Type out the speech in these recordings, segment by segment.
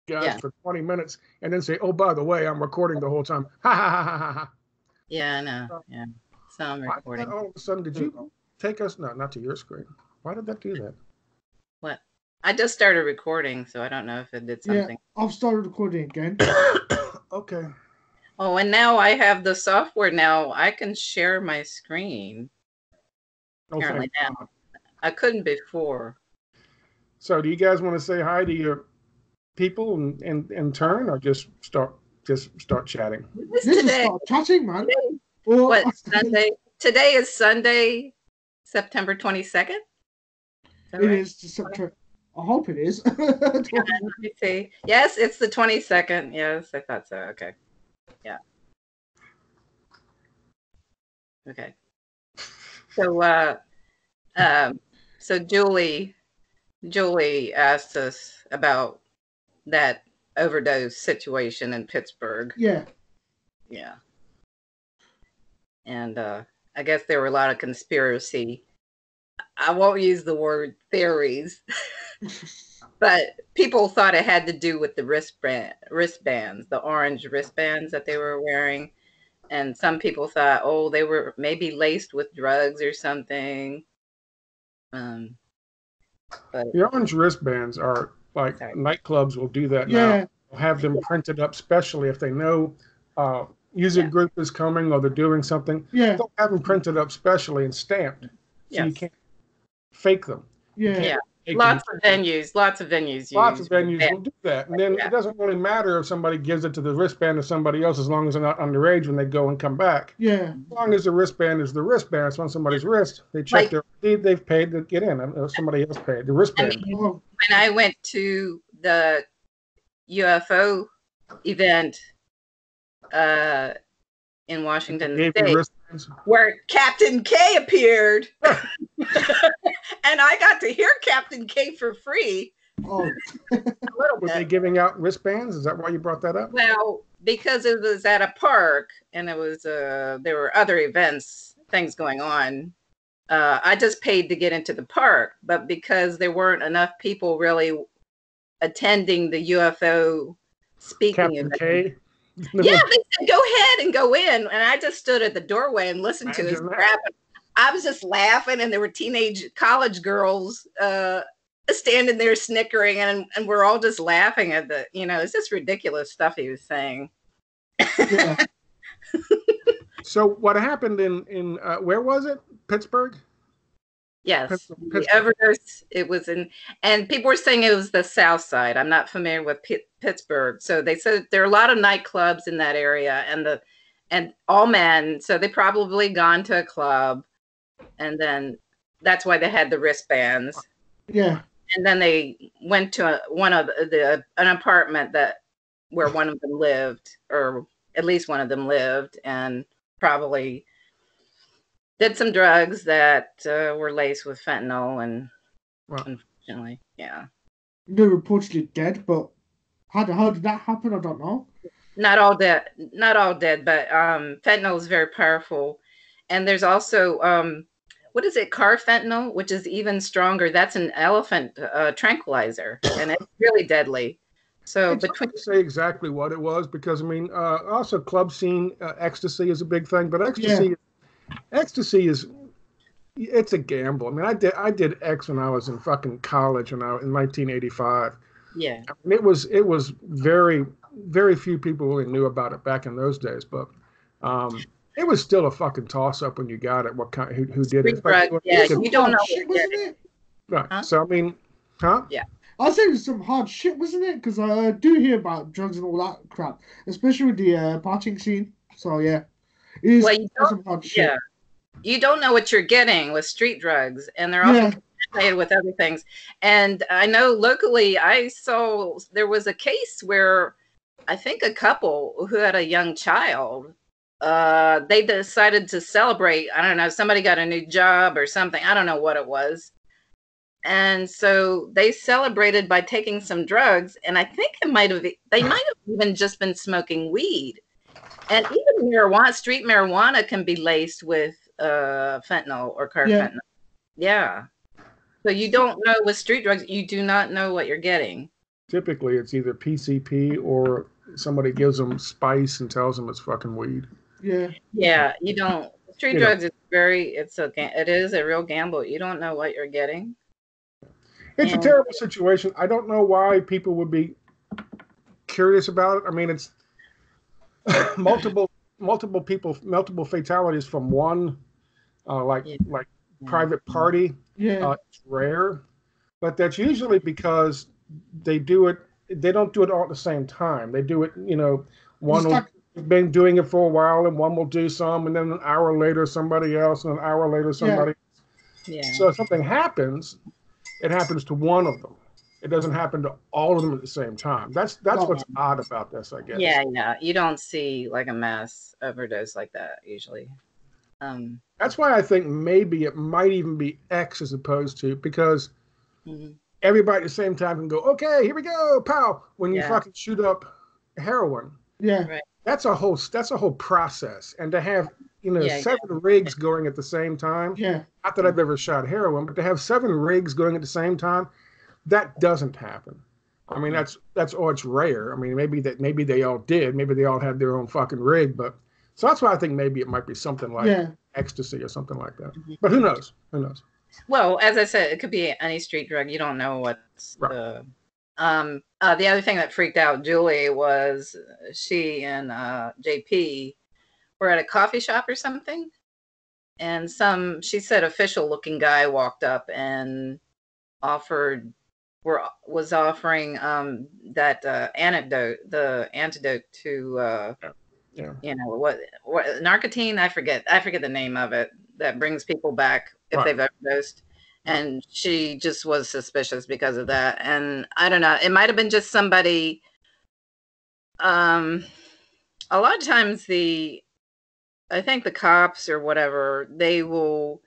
guys for 20 minutes and then say, oh, by the way, I'm recording the whole time. Ha ha ha ha ha ha. Yeah, I know. Yeah. So I'm recording. All of a sudden, did you take us? No, not to your screen. Why did that do that? What? I just started recording, so I don't know if it did something. Yeah, I've started recording again. Okay. Oh, and now I have the software now. I can share my screen. Apparently now. I couldn't before. So do you guys want to say hi to your people in turn, or just start chatting? Just start chatting, man. What, Sunday? Today is Sunday, September 22nd? It is September. I hope it is. Let me see. Yes, it's the 22nd. Yes, I thought so. Okay. Yeah. Okay. So so Julie asked us about that overdose situation in Pittsburgh. Yeah. Yeah. And I guess there were a lot of conspiracy. I won't use the word theories, but people thought it had to do with the wristbands, the orange wristbands that they were wearing. And some people thought, oh, they were maybe laced with drugs or something. But the orange wristbands are like nightclubs will do that Yeah. now. They'll have them printed up specially if they know music group is coming or they're doing something. Yeah. They'll have them printed up specially and stamped, so you can't fake them. Yeah. Lots of venues will do that. And then it doesn't really matter if somebody gives it to the wristband or somebody else, as long as they're not underage when they go and come back. Yeah. As long as the wristband is the wristband, it's on somebody's wrist. They check their receipt, they've paid to get in. Somebody else paid the wristband. I mean, when I went to the UFO event in Washington State, where Captain K appeared, and I got to hear Captain K for free. Oh. Were they giving out wristbands? Is that why you brought that up? Well, because it was at a park, and it was there were other things going on. I just paid to get into the park, but because there weren't enough people really attending the UFO speaking event. K? Yeah, they said go ahead and go in, and I just stood at the doorway and listened to his crap. I was just laughing, and there were teenage college girls standing there snickering, and we're all just laughing at it's just ridiculous stuff he was saying. Yeah. So what happened in where was it? Pittsburgh? Yes, Pittsburgh. The overdose. It was and people were saying it was the South Side. I'm not familiar with Pittsburgh, so they said there are a lot of nightclubs in that area, and all men. So they probably gone to a club, and then that's why they had the wristbands. Yeah, and then they went to an apartment where one of them lived, or at least one of them lived, and probably did some drugs that were laced with fentanyl, and unfortunately, yeah. They're reportedly dead, but how did that happen? I don't know. Not all dead, but fentanyl is very powerful. And there's also, what is it, carfentanil, which is even stronger. That's an elephant tranquilizer, and it's really deadly. So it's hard to say exactly what it was, because, I mean, also club scene, ecstasy is a big thing, but ecstasy is, it's a gamble. I mean, I did X when I was in fucking college in 1985. Yeah. I mean, it was very, very few people really knew about it back in those days, but it was still a fucking toss up when you got it. What kind? Who did it? Yeah, you don't know. Wasn't it? Right. Huh? So I mean, huh? Yeah. I think it was some hard shit, wasn't it? Because I do hear about drugs and all that crap, especially with the partying scene. So yeah, it is some hard shit. Yeah. You don't know what you're getting with street drugs, and they're often contaminated with other things. And I know locally, I saw there was a case where I think a couple who had a young child, they decided to celebrate. I don't know, somebody got a new job or something. I don't know what it was. And so they celebrated by taking some drugs, and I think they might have even just been smoking weed. And even marijuana, street marijuana, can be laced with fentanyl or carfentanil. Yeah. So you don't know with street drugs, you do not know what you're getting. typically it's either PCP or somebody gives them spice and tells them it's fucking weed. Yeah. Yeah, you don't. Street drugs is it is a real gamble. You don't know what you're getting. It's a terrible situation. I don't know why people would be curious about it. I mean, it's multiple fatalities from one private party. Yeah. It's rare, but that's usually because they don't do it all at the same time. They do it, one will been doing it for a while and one will do some, and then an hour later somebody else, and an hour later somebody else. Yeah. So if something happens, it happens to one of them. It doesn't happen to all of them at the same time. That's what's odd about this, I guess. Yeah. You don't see like a mass overdose like that usually. That's why I think maybe it might even be X as opposed to, because everybody at the same time can go, okay, here we go, pow. When you fucking shoot up heroin, right. That's a whole process, and to have 7 rigs going at the same time. Yeah. Not that I've ever shot heroin, but to have 7 rigs going at the same time, that doesn't happen. I mean, it's rare. I mean, maybe they all did. Maybe they all had their own fucking rig, but so that's why I think maybe it might be something like ecstasy or something like that. But who knows? Who knows? Well, as I said, it could be any street drug. You don't know what's the other thing that freaked out Julie was she and JP were at a coffee shop or something, and she said official looking guy walked up and was offering the antidote to what narcotine, I forget the name of it, that brings people back if they've overdosed. And she just was suspicious because of that. And I don't know, it might have been just somebody. A lot of times I think the cops or whatever, they will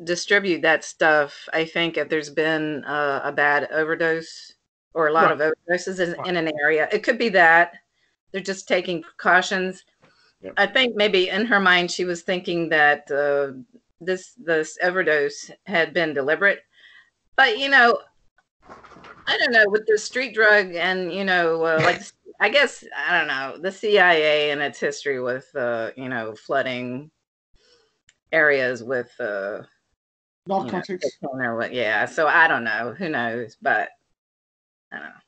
distribute that stuff. I think if there's been a bad overdose or a lot of overdoses in an area, it could be that they're just taking precautions. Yep. I think maybe in her mind she was thinking that this overdose had been deliberate, but I don't know, with the street drug and like I guess I don't know, the CIA and its history with flooding areas with narcotics. So I don't know, who knows, but I don't know.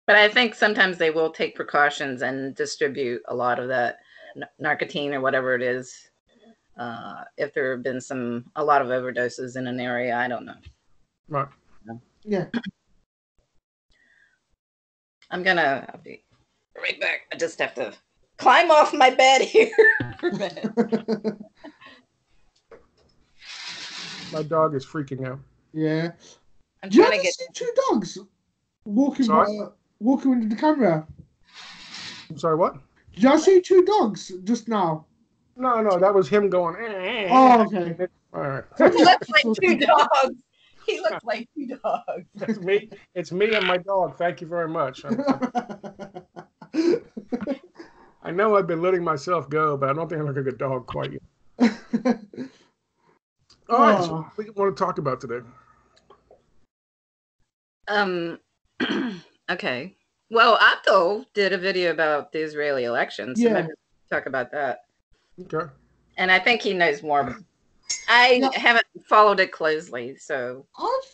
But I think sometimes they will take precautions and distribute a lot of that narcotine or whatever it is. If there have been a lot of overdoses in an area, I don't know. Right. Yeah. I'll be right back. I just have to climb off my bed here for a minute. My dog is freaking out. Yeah. I'm trying to get 2 dogs walking into the camera. I'm sorry, what? Did I see 2 dogs just now? No, that was him going. Oh, okay. All right. He looks like 2 dogs. He looks like 2 dogs. It's me. It's me and my dog. Thank you very much. I know I've been letting myself go, but I don't think I look like a dog quite yet. All right. So what do you want to talk about today? Okay. Well, Abdul did a video about the Israeli elections. So maybe we'll talk about that. Okay. And I think he knows more. I haven't followed it closely, so. I've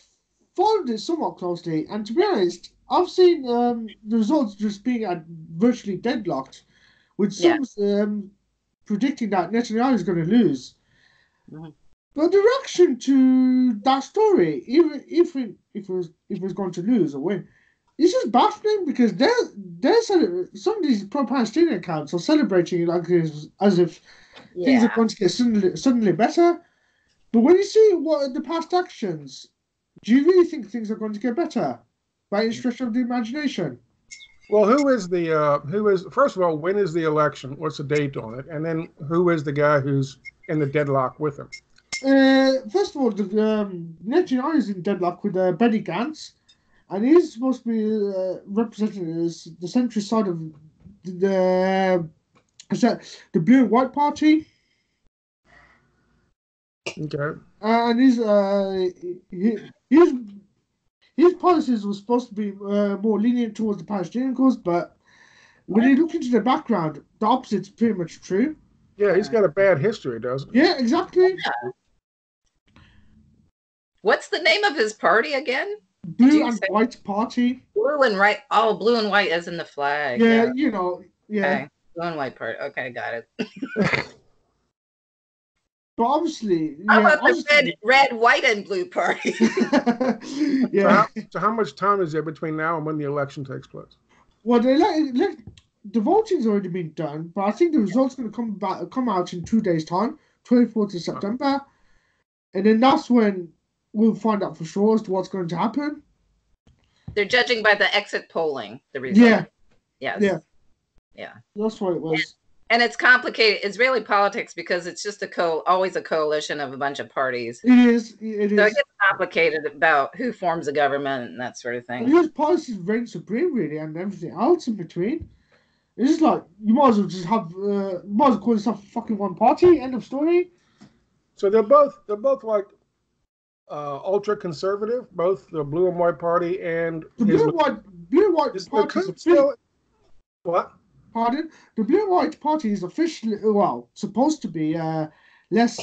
followed it somewhat closely, and to be honest, I've seen the results just being virtually deadlocked, with some predicting that Netanyahu is going to lose. Mm-hmm. But the reaction to that story, even if it was going to lose or win, it's just baffling, because some of these pro-Palestinian accounts are celebrating it as if things are going to get suddenly better. But when you see what are the past actions, do you really think things are going to get better by any stretch of the imagination? Well, first of all, when is the election? What's the date on it? And then who is the guy who's in the deadlock with him? First of all, Netanyahu is in deadlock with Benny Gantz, and he's supposed to be representing the centrist side of the Blue and White Party. Okay. And his policies were supposed to be more lenient towards the Palestinian cause, but when you look into the background, the opposite's pretty much true. Yeah, he's got a bad history, doesn't he? Yeah, exactly. Yeah. What's the name of his party again? Blue and White Party. Blue and white. Oh, blue and white as in the flag. Yeah, you know, yeah. Okay. Blue and white party. Okay, got it. But obviously, how about the red, white, and blue party? Yeah. So how much time is there between now and when the election takes place? Well, the voting's already been done, but I think the results are going to come out in 2 days' time, 24th of September, and then that's when we'll find out for sure as to what's going to happen. They're judging by the exit polling, the result. Yeah. Yes. Yeah. Yeah. That's what it was. And it's complicated. Israeli politics because it's just always a coalition of a bunch of parties. It is. So it gets complicated about who forms a government and that sort of thing. US policies reign supreme, really, and everything else in between. It's just like you might as well just have, might as well call yourself fucking one party. End of story. So they're both like ultra conservative, both the Blue and White Party and the Blue and White Party is still what? Pardon? The Blue and White Party is officially, well, supposed to be less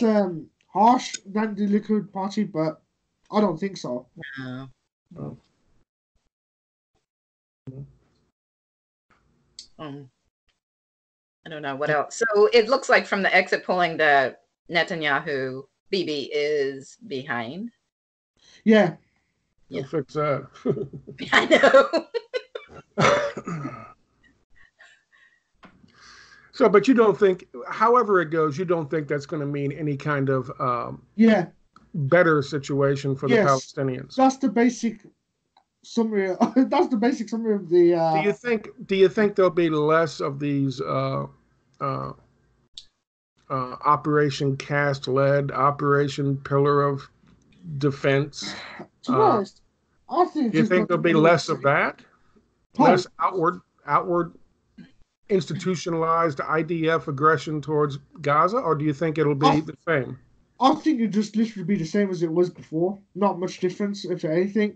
harsh than the Likud Party, but I don't think so. No. Oh. I don't know what else. So it looks like from the exit polling that Netanyahu, Bibi, is behind. Yeah. You'll fix that. I know. So, but you don't think, however it goes, you don't think that's going to mean any kind of better situation for the Palestinians? That's the basic summary. That's the basic summary of the. Do you think there'll be less of these Operation Cast Lead, Operation Pillar of Defense? To be honest, I think. Do you think there'll be less of that? Less outward institutionalized IDF aggression towards Gaza, or do you think it'll be the same? I think it'll just literally be the same as it was before. Not much difference, if anything.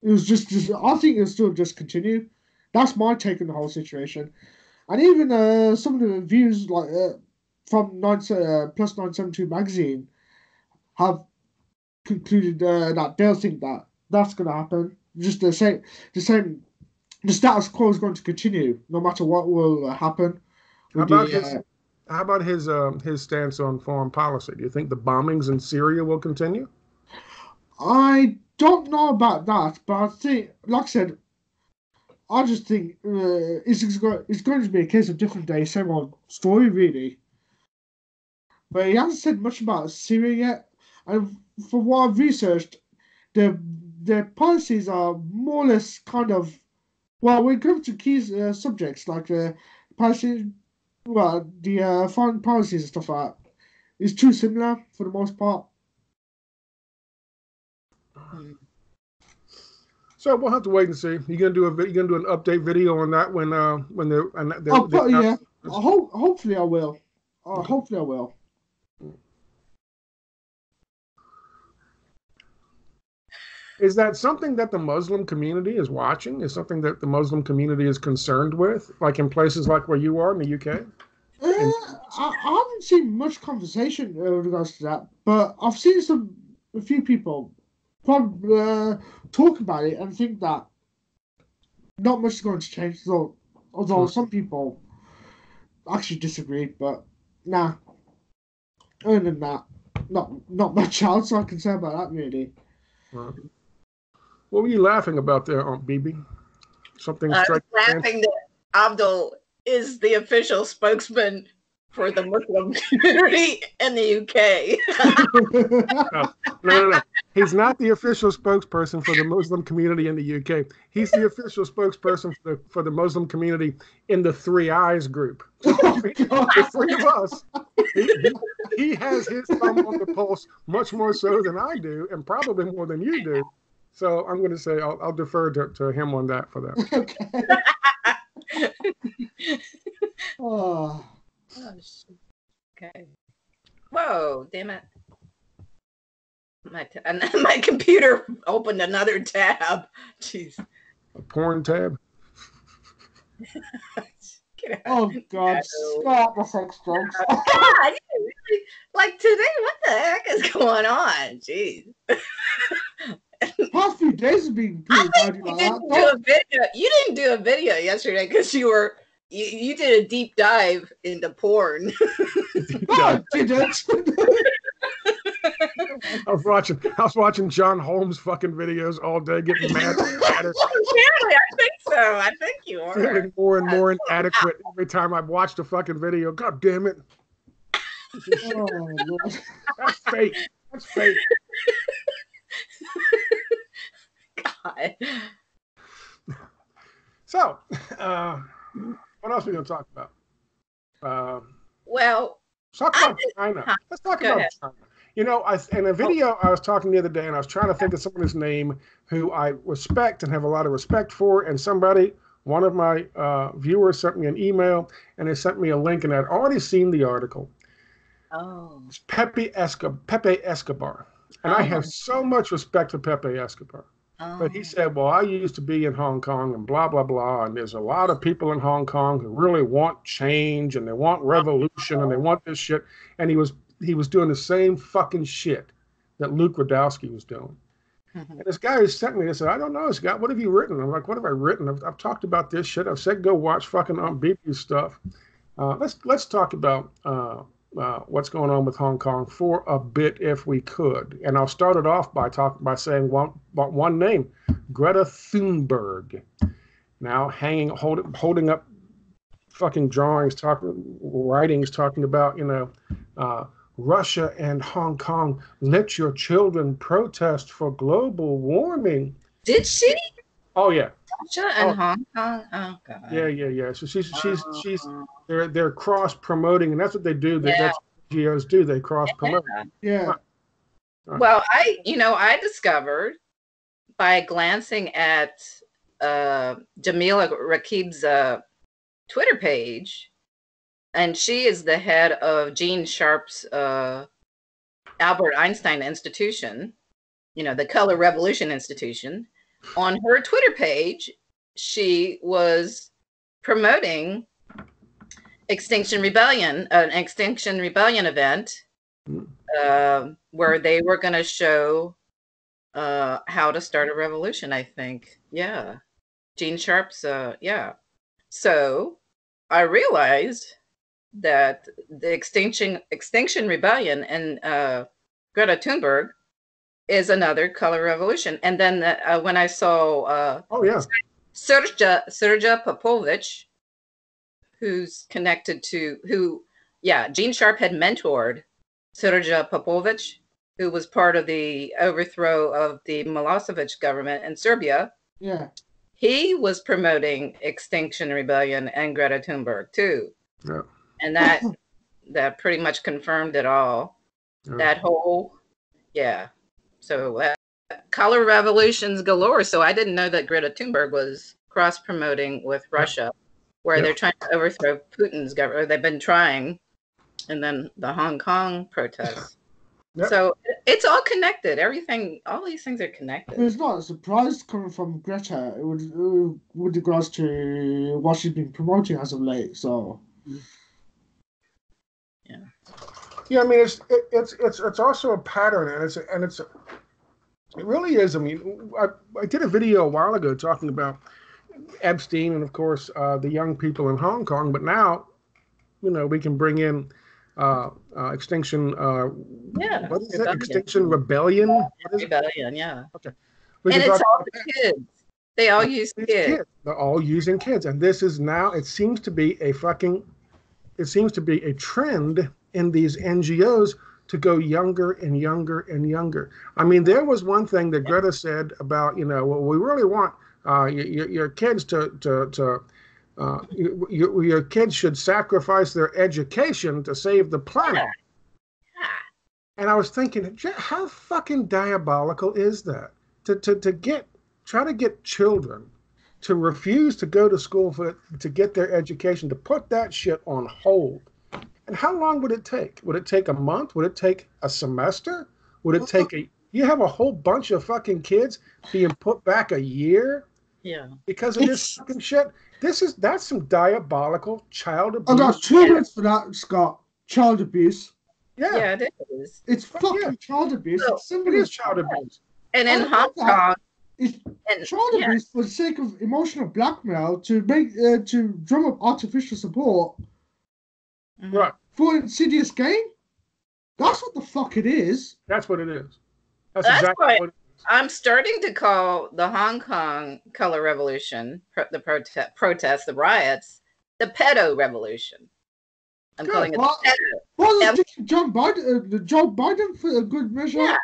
It was just I think it'll still just continue. That's my take on the whole situation. And even some of the reviews like from Plus 972 magazine have concluded that they'll think that that's going to happen. Just the same. The status quo is going to continue no matter what will happen. How about his stance on foreign policy? Do you think the bombings in Syria will continue? I don't know about that, but I think, like I said, I just think it's going to be a case of different day, same old story, really. But he hasn't said much about Syria yet, and from what I've researched, their policies are more or less kind of. Well, when it comes to key subjects like Palestinian, the foreign policies and stuff like that, is too similar for the most part. So we'll have to wait and see. You gonna do an update video on that when yeah. Hopefully I will. Hopefully I will. Is that something that the Muslim community is watching? Is something that the Muslim community is concerned with, like in places like where you are in the UK? I haven't seen much conversation with regards to that, but I've seen a few people probably talk about it and think that not much is going to change. Although some people actually disagreed, but nah. Other than that, not much else I can say about that really. Right. What were you laughing about there, Aunt Bibi? Something striking. Laughing that Abdul is the official spokesman for the Muslim community in the UK. No. He's not the official spokesperson for the Muslim community in the UK. He's the official spokesperson for the Muslim community in the Three Eyes group. The three of us. He has his thumb on the pulse much more so than I do, and probably more than you do. So I'm going to say I'll defer to him on that for that. Okay. Oh. Okay. Whoa, damn it. And then my computer opened another tab. Jeez. A porn tab. Oh God! Stop the sex jokes. God, really, like today, what the heck is going on? Jeez. Past few days have been pretty rowdy like that. You didn't do a video yesterday because you did a deep dive into porn. I didn't. I was watching John Holmes fucking videos all day, getting mad. Apparently, I think so. I think you are. Feeling more and more inadequate every time I watched a fucking video. God damn it. Oh, Lord. That's fake. That's fake. God. So, what else are we going to talk about? Well, let's talk about China. Let's talk about China. You know, in a video I was talking the other day, and I was trying to think of someone's name who I respect and have a lot of respect for, and one of my viewers sent me an email, and they sent me a link, and I'd already seen the article. Oh. It's Pepe Escobar. And I have so much respect for Pepe Escobar. Oh. But he said, well, I used to be in Hong Kong and blah, blah, blah. And there's a lot of people in Hong Kong who really want change and they want revolution and they want this shit. And he was doing the same fucking shit that Luke Radowski was doing. Mm-hmm. And this guy who sent me this, I said, I don't know, Scott, what have you written? I'm like, what have I written? I've talked about this shit. I've said go watch fucking BB stuff. Let's talk about what's going on with Hong Kong for a bit, if we could. And I'll start it off by saying one name, Greta Thunberg. Now holding up fucking writings talking about, Russia and Hong Kong, let your children protest for global warming. Did she? Oh yeah. Russia and Hong Kong. Oh god. Yeah. So she's they're cross promoting, and that's what they do. That's what NGOs do. They cross promote. Yeah. Well, I discovered by glancing at Jamila Rakib's Twitter page, and she is the head of Gene Sharp's Albert Einstein Institution, the Color Revolution Institution. On her Twitter page, she was promoting Extinction Rebellion, an Extinction Rebellion event where they were going to show how to start a revolution, I think. Yeah. Gene Sharp's, yeah. So I realized that the Extinction Rebellion and Greta Thunberg is another color revolution. And then when I saw Serja Popovich, who's connected to Gene Sharp had mentored Serja Popovich, who was part of the overthrow of the Milosevic government in Serbia. Yeah. He was promoting Extinction Rebellion and Greta Thunberg too. Yeah. And that pretty much confirmed it all. Yeah. That whole, So color revolutions galore. So I didn't know that Greta Thunberg was cross-promoting with Russia, where they're trying to overthrow Putin's government. They've been trying, and then the Hong Kong protests. Yep. So it's all connected. All these things are connected. It's not a surprise coming from Greta with regards to what she's been promoting as of late. So, yeah. I mean, it's also a pattern, and it really is. I mean, I did a video a while ago talking about Epstein and, of course, the young people in Hong Kong. But now, we can bring in Extinction. What is it? Extinction Rebellion. Rebellion. Yeah. Okay. And it's all the kids. They all use kids. They're all using kids, and this is now. It seems to be a trend in these NGOs to go younger and younger and younger. I mean, there was one thing that Greta said about, we really want your kids your kids should sacrifice their education to save the planet. And I was thinking, how fucking diabolical is that? Try to get children to refuse to go to school to get their education, to put that shit on hold. And how long would it take? Would it take a month? Would it take a semester? Would it take You have a whole bunch of fucking kids being put back a year. Yeah. Because of this fucking shit. That's some diabolical child abuse. I got 2 minutes for that, Scott. Child abuse. Yeah, it is. It's fucking child abuse. So, it's simple it is as child abuse. And in Hong Kong, it's child abuse for the sake of emotional blackmail to make to drum up artificial support. Right. For insidious gain. That's what the fuck it is. That's what it is. That's exactly what it is. I'm starting to call the Hong Kong color revolution, the protests, the riots, the pedo revolution. I'm calling it the pedo. Well, Joe Biden for a good measure. Yeah.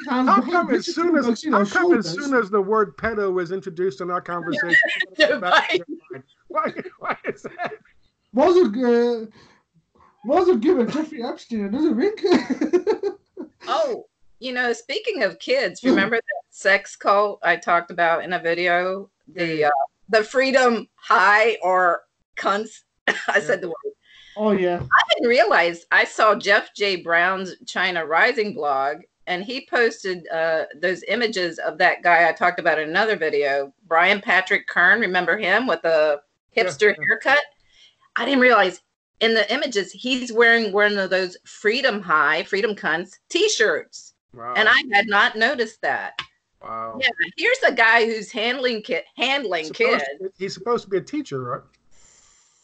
How come as soon as the word pedo is introduced in our conversation? Why is that? Wasn't given Jeffrey Epstein another ring? Oh, speaking of kids, remember that sex cult I talked about in a video? The freedom high or cunts. I said the word. Oh, yeah. I didn't realize. I saw Jeff J. Brown's China Rising blog, and he posted those images of that guy I talked about in another video, Brian Patrick Kern. Remember him with the hipster haircut? I didn't realize in the images he's wearing one of those freedom cunts t-shirts. Wow. And I had not noticed that. Wow. Yeah, here's a guy who's handling kids. He's supposed to be a teacher, right?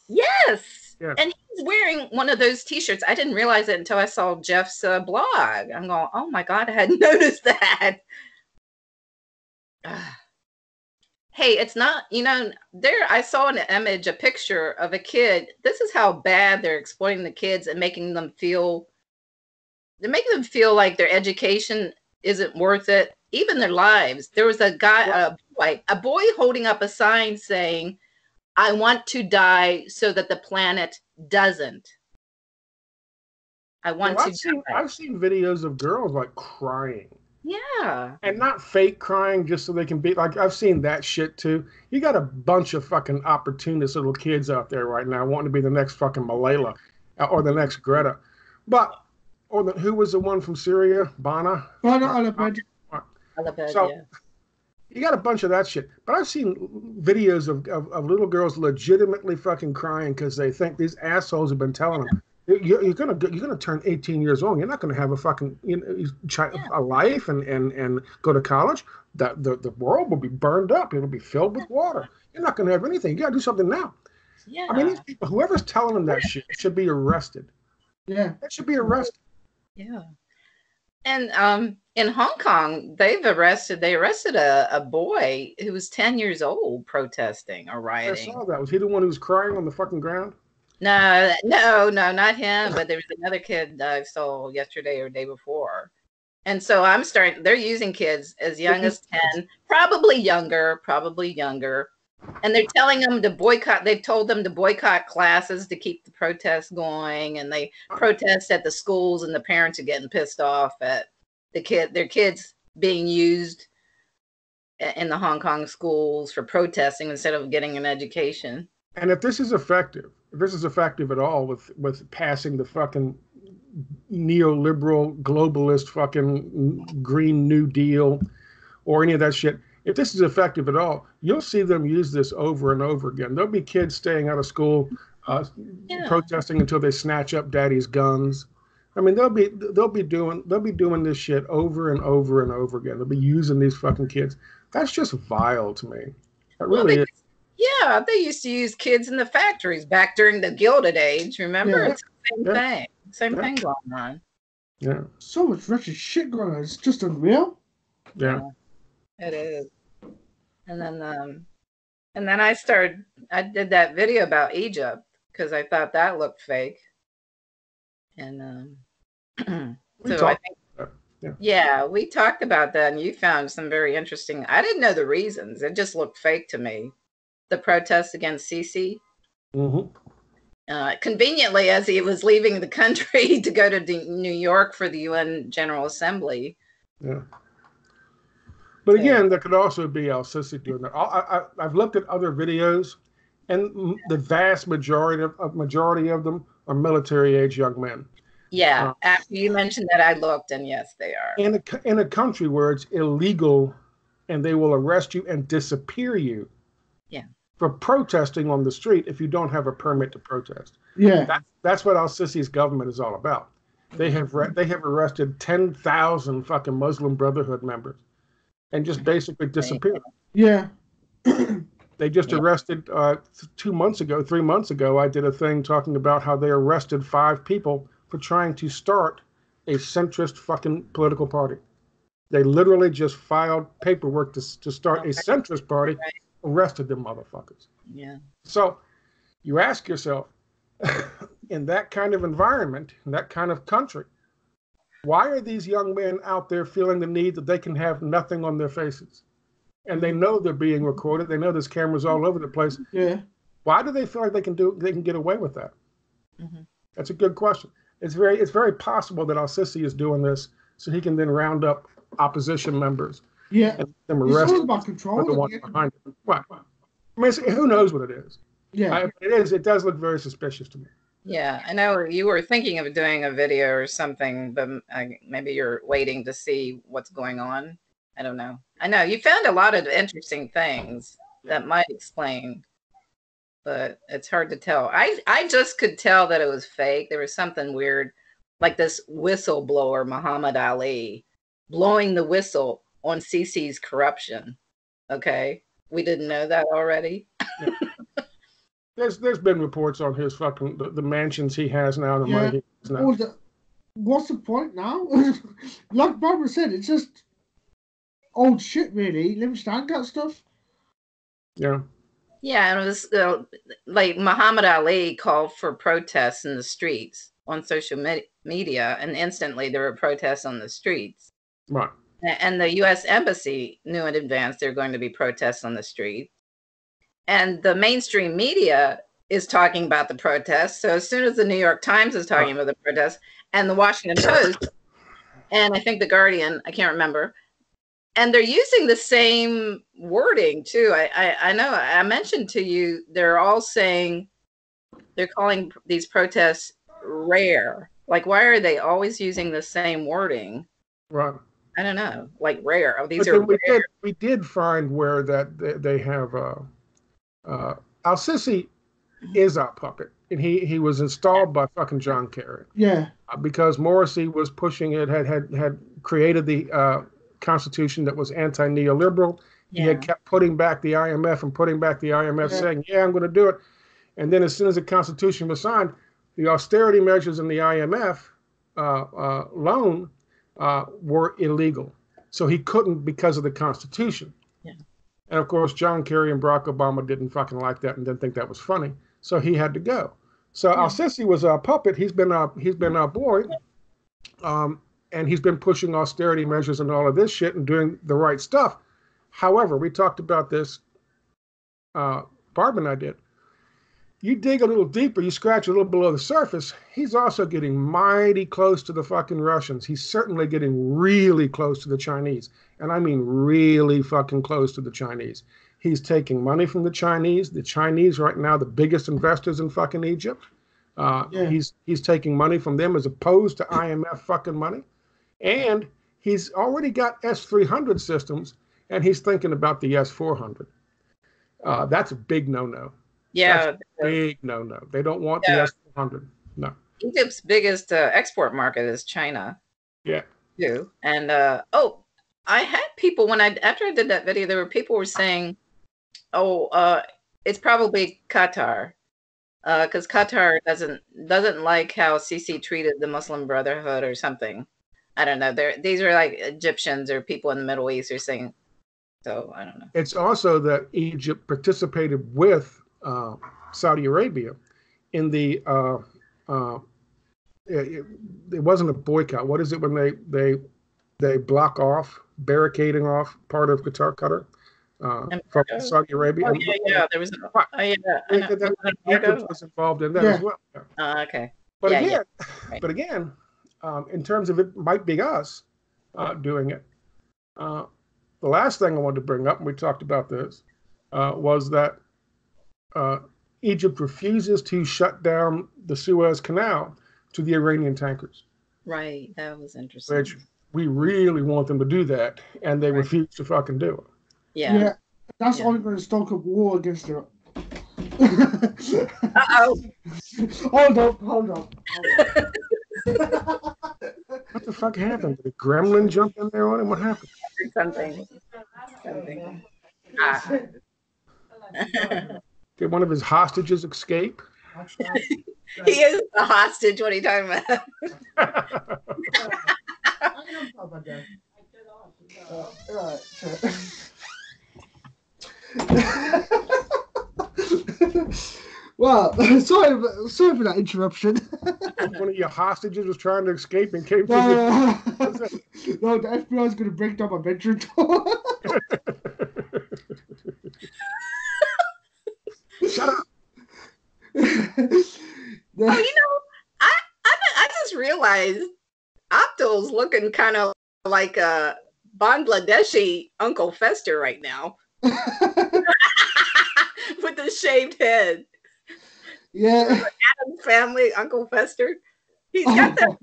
Yes. Yeah. And he's wearing one of those t-shirts. I didn't realize it until I saw Jeff's blog. I'm going, oh my God, I hadn't noticed that. Hey, it's not, I saw an image, a picture of a kid. This is how bad they're exploiting the kids and making them feel like their education isn't worth it, even their lives. There was a guy, a boy holding up a sign saying, I want to die so that the planet doesn't. I've seen videos of girls like crying. Yeah. And not fake crying just so they can be like, I've seen that shit too. You got a bunch of fucking opportunist little kids out there right now wanting to be the next fucking Malala or the next Greta. Who was the one from Syria? Bana Alabed. So you got a bunch of that shit. But I've seen videos of little girls legitimately fucking crying because they think these assholes have been telling them, you're gonna turn 18 years old. You're not gonna have a fucking a life and go to college. The world will be burned up. It'll be filled with water. You're not gonna have anything. You gotta do something now. Yeah. I mean, these people, whoever's telling them that shit, should be arrested. Yeah. That should be arrested. Yeah. And in Hong Kong, they arrested a boy who was 10 years old protesting or rioting. I saw that. Was he the one who was crying on the fucking ground? No, not him. But there was another kid I saw yesterday or day before. And so they're using kids as young as 10, probably younger. And they're telling them to boycott. They've told them to boycott classes to keep the protests going. And they protest at the schools, and the parents are getting pissed off at their kids being used in the Hong Kong schools for protesting instead of getting an education. And if this is effective at all with passing the fucking neoliberal globalist fucking Green New Deal or any of that shit, if this is effective at all, you'll see them use this over and over again. There'll be kids staying out of school, protesting until they snatch up daddy's guns. I mean, they'll be doing this shit over and over and over again. They'll be using these fucking kids. That's just vile to me. It really is. Yeah, they used to use kids in the factories back during the Gilded Age. Remember, it's the same thing. Same thing going on. Yeah. So much wretched shit going on. It's just unreal. Yeah. It is. And then I did that video about Egypt because I thought that looked fake. And so I think we talked about that, and you found some very interesting. I didn't know the reasons. It just looked fake to me. The protests against Sisi. Mm-hmm. Conveniently, as he was leaving the country to go to New York for the UN General Assembly. Yeah. But again, there could also be Al Sisi doing that. I've looked at other videos, and the vast majority of them are military-age young men. Yeah, after you mentioned that, I looked, and yes, they are. In a country where it's illegal, and they will arrest you and disappear you. Yeah. For protesting on the street if you don't have a permit to protest. Yeah. That's what Al-Sisi's government is all about. They have arrested 10,000 fucking Muslim Brotherhood members and just basically disappeared. Yeah. They just arrested 3 months ago, I did a thing talking about how they arrested 5 people for trying to start a centrist fucking political party. They literally just filed paperwork to start a centrist party, arrested them motherfuckers. Yeah. So you ask yourself, in that kind of environment, in that kind of country, why are these young men out there feeling the need that they can have nothing on their faces? And they know they're being recorded. They know there's cameras all over the place. Yeah. Why do they feel like they can get away with that? Mm-hmm. That's a good question. It's very possible that Al-Sisi is doing this so he can then round up opposition members. Yeah. And them arrested. It's all about control. The one behind it. Well, I mean, who knows what it is? Yeah. It does look very suspicious to me. Yeah, I know you were thinking of doing a video or something, but maybe you're waiting to see what's going on. I don't know. I know you found a lot of interesting things that might explain, but it's hard to tell. I just could tell that it was fake. There was something weird, like this whistleblower, Muhammad Ali, blowing the whistle on Sisi's corruption. Okay, we didn't know that already. There's been reports on his fucking the mansions he has now, the money he has now. What's the point now? Like Barbara said, it's just old shit, really. Lim Stankat stuff. Yeah. Yeah, and it was like Muhammad Ali called for protests in the streets on social media, and instantly there were protests on the streets. Right. And the U.S. Embassy knew in advance there were going to be protests on the street. And the mainstream media is talking about the protests. So as soon as the New York Times is talking about the protests, and the Washington Post, and I think the Guardian, I can't remember, and they're using the same wording too. I know I mentioned to you, they're all saying, they're calling these protests rare. Like, why are they always using the same wording? Right. I don't know, like rare. Oh, these but are rare. We did find where that they have Al-Sisi is our puppet, and he was installed by fucking John Kerry. Yeah. Because Morrissey was pushing it, had created the constitution that was anti-neoliberal. He had kept putting back the IMF saying, yeah, I'm going to do it. And then as soon as the constitution was signed, the austerity measures in the IMF loan were illegal. So he couldn't because of the constitution. Yeah. And of course, John Kerry and Barack Obama didn't fucking like that and didn't think that was funny. So he had to go. So Al-Sisi was our puppet. He's been our boy. And he's been pushing austerity measures and all of this shit and doing the right stuff. However, we talked about this, Barb and I did. You dig a little deeper, you scratch a little below the surface, he's also getting mighty close to the fucking Russians. He's certainly getting really close to the Chinese. And I mean really fucking close to the Chinese. He's taking money from the Chinese. The Chinese right now, the biggest investors in fucking Egypt. He's taking money from them as opposed to IMF fucking money. And he's already got S-300 systems, and he's thinking about the S-400. That's a big no-no. Yeah. That's a big no-no. They don't want the S-400. No. Egypt's biggest export market is China. Yeah. Too. And, I had people, after I did that video, there were people who were saying, it's probably Qatar. Because Qatar doesn't like how Sisi treated the Muslim Brotherhood or something. I don't know. These are like Egyptians or people in the Middle East are saying. So I don't know. It's also that Egypt participated with Saudi Arabia in the. It wasn't a boycott. What is it when they block off, barricading off part of Qatar? From Saudi Arabia. Oh, yeah. There was. Egypt was involved in that as well. Okay. But again, in terms of it might be us doing it. The last thing I wanted to bring up, and we talked about this, was that Egypt refuses to shut down the Suez Canal to the Iranian tankers. Right. That was interesting. Which we really want them to do that, and they refuse to fucking do it. Yeah. Yeah. That's only going to stoke up war against Iran. Uh-oh. Hold up. What the fuck happened? Did a gremlin jump in there on him? What happened? Something. Did one of his hostages escape? He is a hostage. What are you talking about? Well, sorry for that interruption. One of your hostages was trying to escape and came through No, the FBI is going to break down my bedroom door. Shut up. I just realized Abdul's looking kind of like a Bangladeshi Uncle Fester right now. With the shaved head. Yeah. Adam's Family, Uncle Fester. He's got that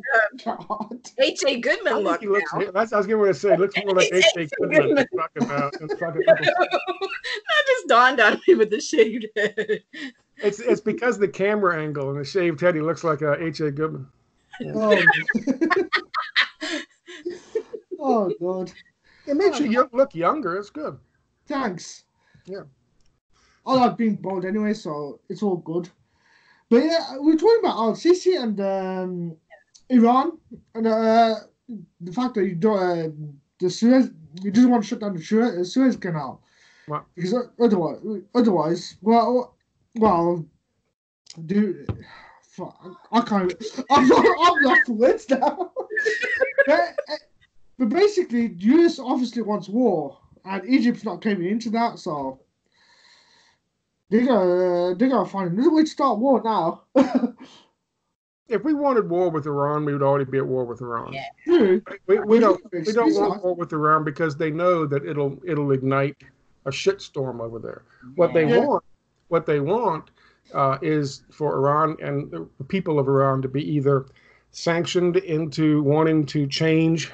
H.A. Goodman look now. That's what I was going to say. Looks more like H.A. Goodman. That just dawned on me with the shaved head. It's because of the camera angle and the shaved head. He looks like H.A. Goodman. Yeah. Oh God! It makes you look younger. It's good. Thanks. Yeah. I like being bald anyway, so it's all good. But yeah, we're talking about Al-Sisi and Iran, and the fact that you just want to shut down the Suez Canal. What? Because otherwise, dude, I can't. I'm lost for words now. But basically, the US obviously wants war, and Egypt's not coming into that, so they're gonna find another way to start war now. If we wanted war with Iran, we would already be at war with Iran. Yeah. We don't want war with Iran because they know that it'll ignite a shitstorm over there. What they want is for Iran and the people of Iran to be either sanctioned into wanting to change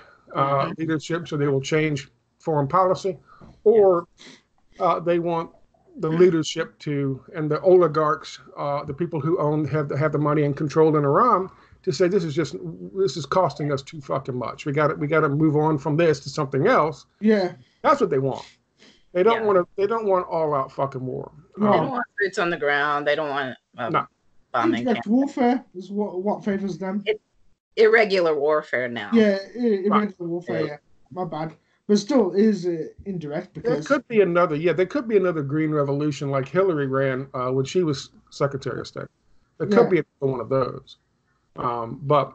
leadership, so they will change foreign policy, or they want the leadership and the oligarchs, the people who have the money and control in Iran, to say this is costing us too fucking much. We got to move on from this to something else. Yeah, that's what they want. They don't want They don't want all out fucking war. No. They don't want boots on the ground. They don't want bombing. Indirect warfare is what favors them. It's irregular warfare now. Yeah, irregular warfare. Yeah, my bad. But still is indirect because there could be another green revolution like Hillary ran when she was Secretary of State. There could be one of those, but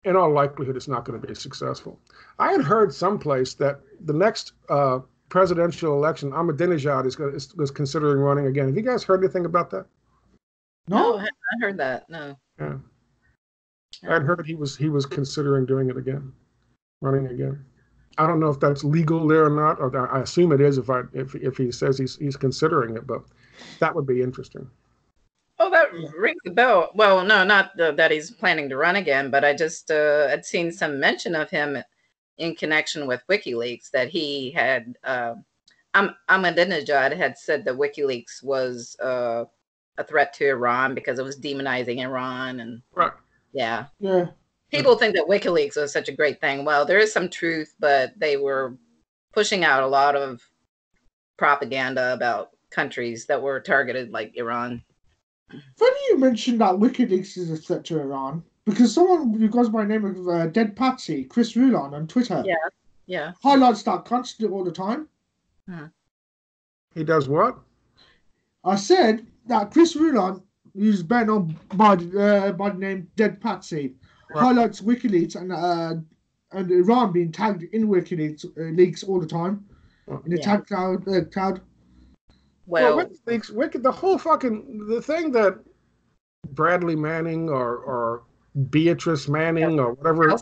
in all likelihood, it's not going to be successful. I had heard someplace that the next presidential election, Ahmadinejad is considering running again. Have you guys heard anything about that? No, I haven't heard that. No. Yeah, I had heard he was considering doing it again, running again. I don't know if that's legal there or not, or I assume it is if he says he's considering it, but that would be interesting. Oh, that rings a bell. Well, no, not that he's planning to run again, but I just had seen some mention of him in connection with WikiLeaks, that he had Ahmadinejad had said that WikiLeaks was a threat to Iran because it was demonizing Iran, and yeah. People think that WikiLeaks was such a great thing. Well, there is some truth, but they were pushing out a lot of propaganda about countries that were targeted, like Iran. Funny you mentioned that WikiLeaks is a threat to Iran, because someone who goes by the name of Dead Patsy, Chris Rulon on Twitter, highlights that constantly all the time. He does what? I said that Chris Rulon, who's better known by the name Dead Patsy, highlights WikiLeaks and Iran being tagged in WikiLeaks leaks all the time in the tag cloud. Well, WikiLeaks, the whole fucking the thing that Bradley Manning or Beatrice Manning or whatever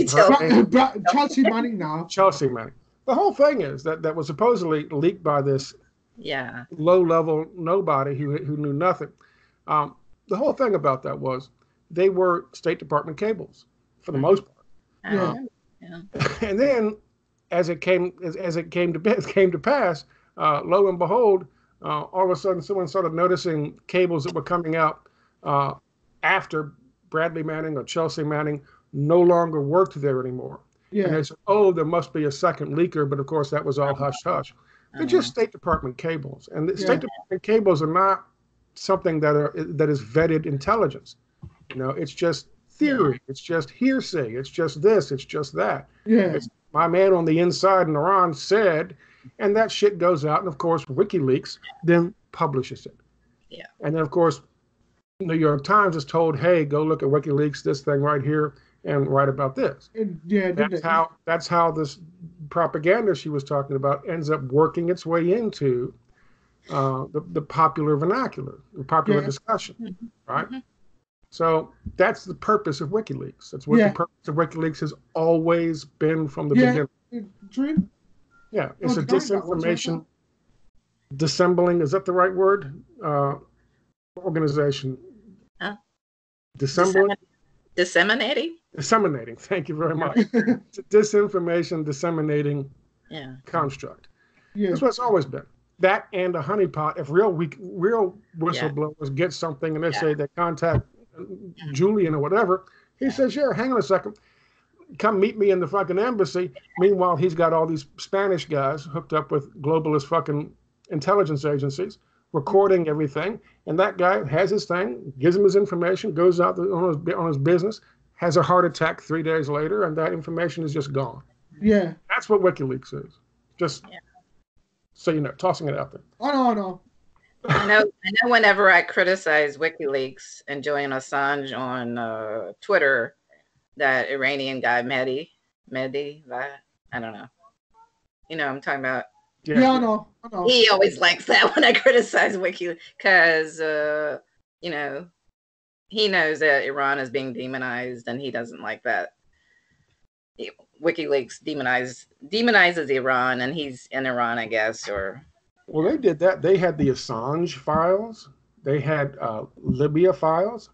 Chelsea Manning now. Chelsea Manning. The whole thing is that was supposedly leaked by this low level nobody who knew nothing. The whole thing about that was they were State Department cables for the most part. Yeah. And then, as it came to pass, lo and behold, all of a sudden, someone started noticing cables that were coming out after Bradley Manning or Chelsea Manning no longer worked there anymore. Yeah. And they said, "Oh, there must be a second leaker," but of course that was all hush hush. They're just State Department cables, and the State Department cables are not something that is vetted intelligence. It's just theory. It's just hearsay. It's just this. It's just that. Yeah. It's my man on the inside in Iran said, and that shit goes out, and of course WikiLeaks then publishes it. Yeah. And then of course, New York Times is told, "Hey, go look at WikiLeaks, this thing right here, and write about this." That's how this propaganda she was talking about ends up working its way into the popular vernacular, the popular discussion, right? So that's the purpose of WikiLeaks. That's what the purpose of WikiLeaks has always been from the beginning. Yeah, it's a disinformation dissembling. Is that the right word? Organization. Huh? Disseminating. Thank you very much. It's a disinformation disseminating construct. Yeah. That's what it's always been. That and a honeypot. If real whistleblowers get something and they say they contact Julian or whatever, he says, "Yeah, hang on a second. Come meet me in the fucking embassy." Meanwhile, he's got all these Spanish guys hooked up with globalist fucking intelligence agencies recording everything. And that guy has his thing, gives him his information, goes out on his business, has a heart attack 3 days later, and that information is just gone. Yeah. That's what WikiLeaks is. Just so you know, tossing it out there. I know. I know whenever I criticize WikiLeaks and Julian Assange on Twitter, that Iranian guy Mehdi, I don't know. You know what I'm talking about? Yeah, I know. He always likes that when I criticize WikiLeaks because, he knows that Iran is being demonized and he doesn't like that. WikiLeaks demonizes Iran and he's in Iran, I guess, or... Well, they did that. They had the Assange files. They had Libya files.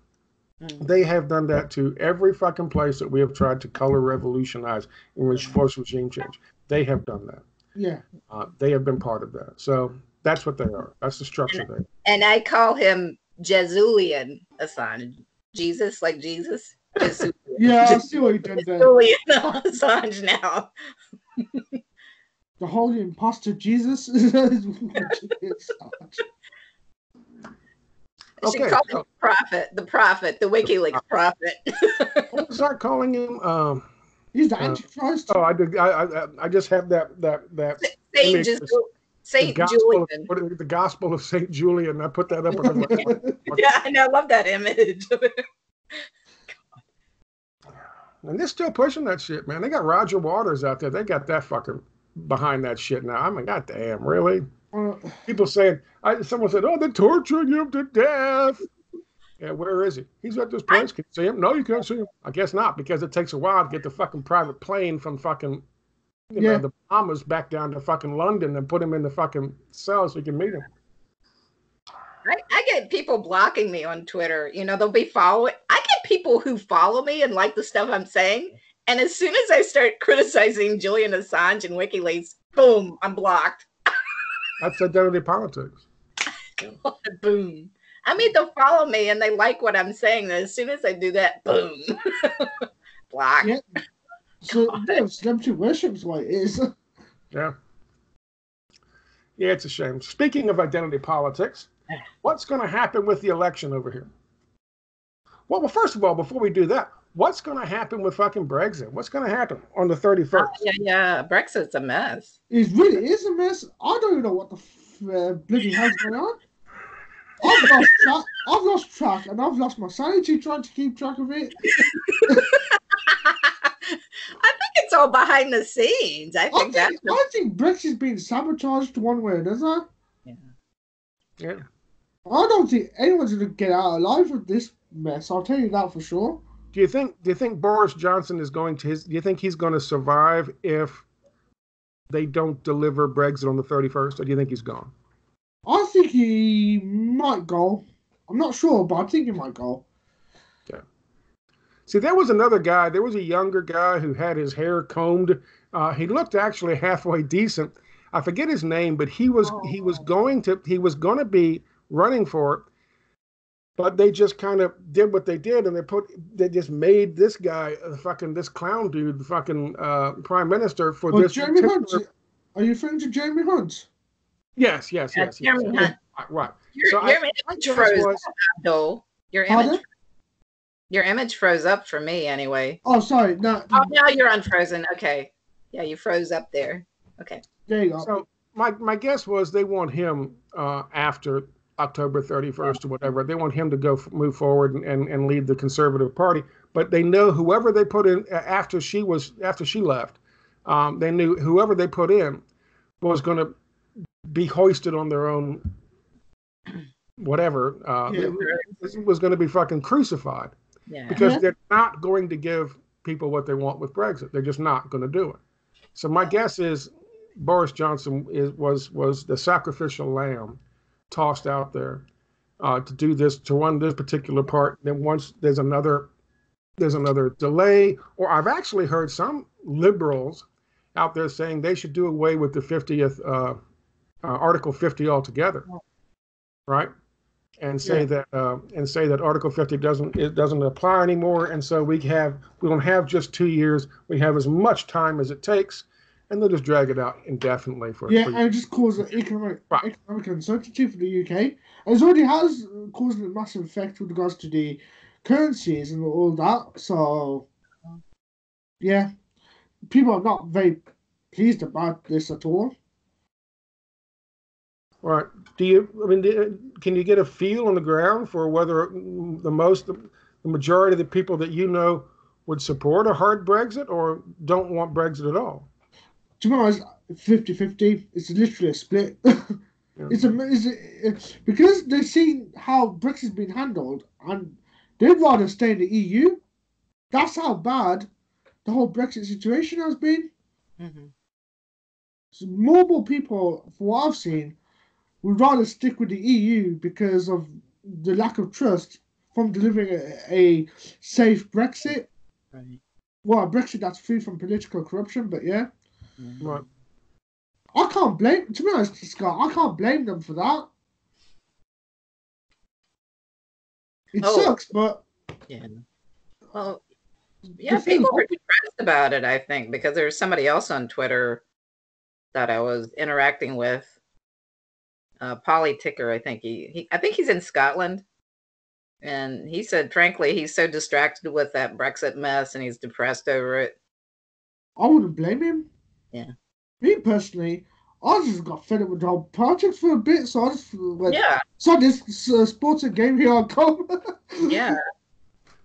They have done that to every fucking place that we have tried to color revolutionize and force regime change. They have done that. Yeah. They have been part of that. So that's what they are. That's the structure there. And I call him Jesulian Assange. Jesus, like Jesus. Yeah, I see what you did there. Jesulian Assange now. The holy imposter Jesus. She called him the prophet, the WikiLeaks prophet. What was I calling him? He's the Antichrist. Oh, I did. I just have that Saint Julian. The Gospel of Saint Julian. I put that up. Yeah, I know. I love that image. And they're still pushing that shit, man. They got Roger Waters out there. They got that fucking behind that shit now. I mean, goddamn, really? People saying, someone said, "Oh, they're torturing him to death." Yeah, where is he? He's at this place. Can you see him? No, you can't see him. I guess not, because it takes a while to get the fucking private plane from fucking, the Bahamas back down to fucking London and put him in the fucking cell so you can meet him. I get people blocking me on Twitter. They'll be following. I get people who follow me and like the stuff I'm saying. And as soon as I start criticizing Julian Assange and WikiLeaks, boom, I'm blocked. That's identity politics. Boom. I mean, they'll follow me and they like what I'm saying. And as soon as I do that, boom, block. Yeah. So celebrity worship's what it is. Yeah. Yeah, it's a shame. Speaking of identity politics, what's going to happen with the election over here? Well, first of all, before we do that, what's going to happen with fucking Brexit? What's going to happen on the 31st? Yeah. Brexit's a mess. It really is a mess. I don't even know what the bloody hell's going on. I've lost track, and I've lost my sanity trying to keep track of it. I think it's all behind the scenes. I think Brexit's been sabotaged one way or another. Yeah. I don't think anyone's going to get out alive with this mess. I'll tell you that for sure. Do you think Boris Johnson is going to do you think he's going to survive if they don't deliver Brexit on the 31st, or do you think he's gone? I think he might go. I'm not sure, but I think he might go. Yeah. See, there was another guy. There was a younger guy who had his hair combed. He looked actually halfway decent. I forget his name, but he was going to be running for it. But they just kind of did what they did, and they just made this guy this clown dude prime minister for this. Jeremy Hunt. Are you referring to Jeremy Hunt? Yes. Jeremy Hunt. Right. Your image froze up, Abdul. Your image froze up for me anyway. Oh, sorry. No. Oh, now you're unfrozen. Okay. Yeah, you froze up there. Okay. There you go. So my guess was they want him after October 31st or whatever. They want him to move forward and lead the Conservative Party. But they know whoever they put in after she left, they knew whoever they put in was going to be hoisted on their own whatever. Was going to be fucking crucified. Yeah. Because they're not going to give people what they want with Brexit. They're just not going to do it. So my guess is Boris Johnson was the sacrificial lamb tossed out there to run this particular part. Then once there's another delay, or I've actually heard some liberals out there saying they should do away with the 50th Article 50 altogether, right? And say that Article 50 doesn't apply anymore, and so we don't have just 2 years. We have as much time as it takes, and they'll just drag it out indefinitely and it just causes economic uncertainty for the UK. And it already has caused a massive effect with regards to the currencies and all that. So, yeah, people are not very pleased about this at all. Right. Can you get a feel on the ground for whether the majority of the people that you know would support a hard Brexit or don't want Brexit at all? To be honest, 50-50. It's literally a split. It's because they've seen how Brexit's been handled, and they'd rather stay in the EU. That's how bad the whole Brexit situation has been. Mm-hmm. So more people, for what I've seen, would rather stick with the EU because of the lack of trust from delivering a safe Brexit. Right. Well, a Brexit that's free from political corruption, but yeah. Right. I can't blame, to be honest, Scott, I can't blame them for that. It sucks, but... Yeah. Well, yeah, people were depressed about it, I think, because there was somebody else on Twitter that I was interacting with. Polly Ticker, I think I think he's in Scotland, and he said, frankly, he's so distracted with that Brexit mess, and he's depressed over it. I wouldn't blame him. Yeah. Me personally, I just got fed up with the whole project for a bit, so I just went, so this sports and game here I come. Yeah.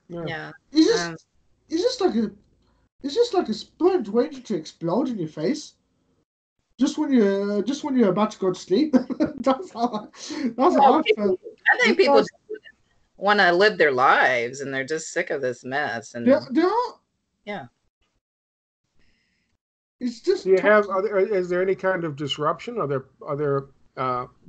It's just like a sponge waiting to explode in your face. Just when you're about to go to sleep. That's how I felt. I think people just want to live their lives, and they're just sick of this mess. And they are. Yeah. It's just. Is there any kind of disruption? Are there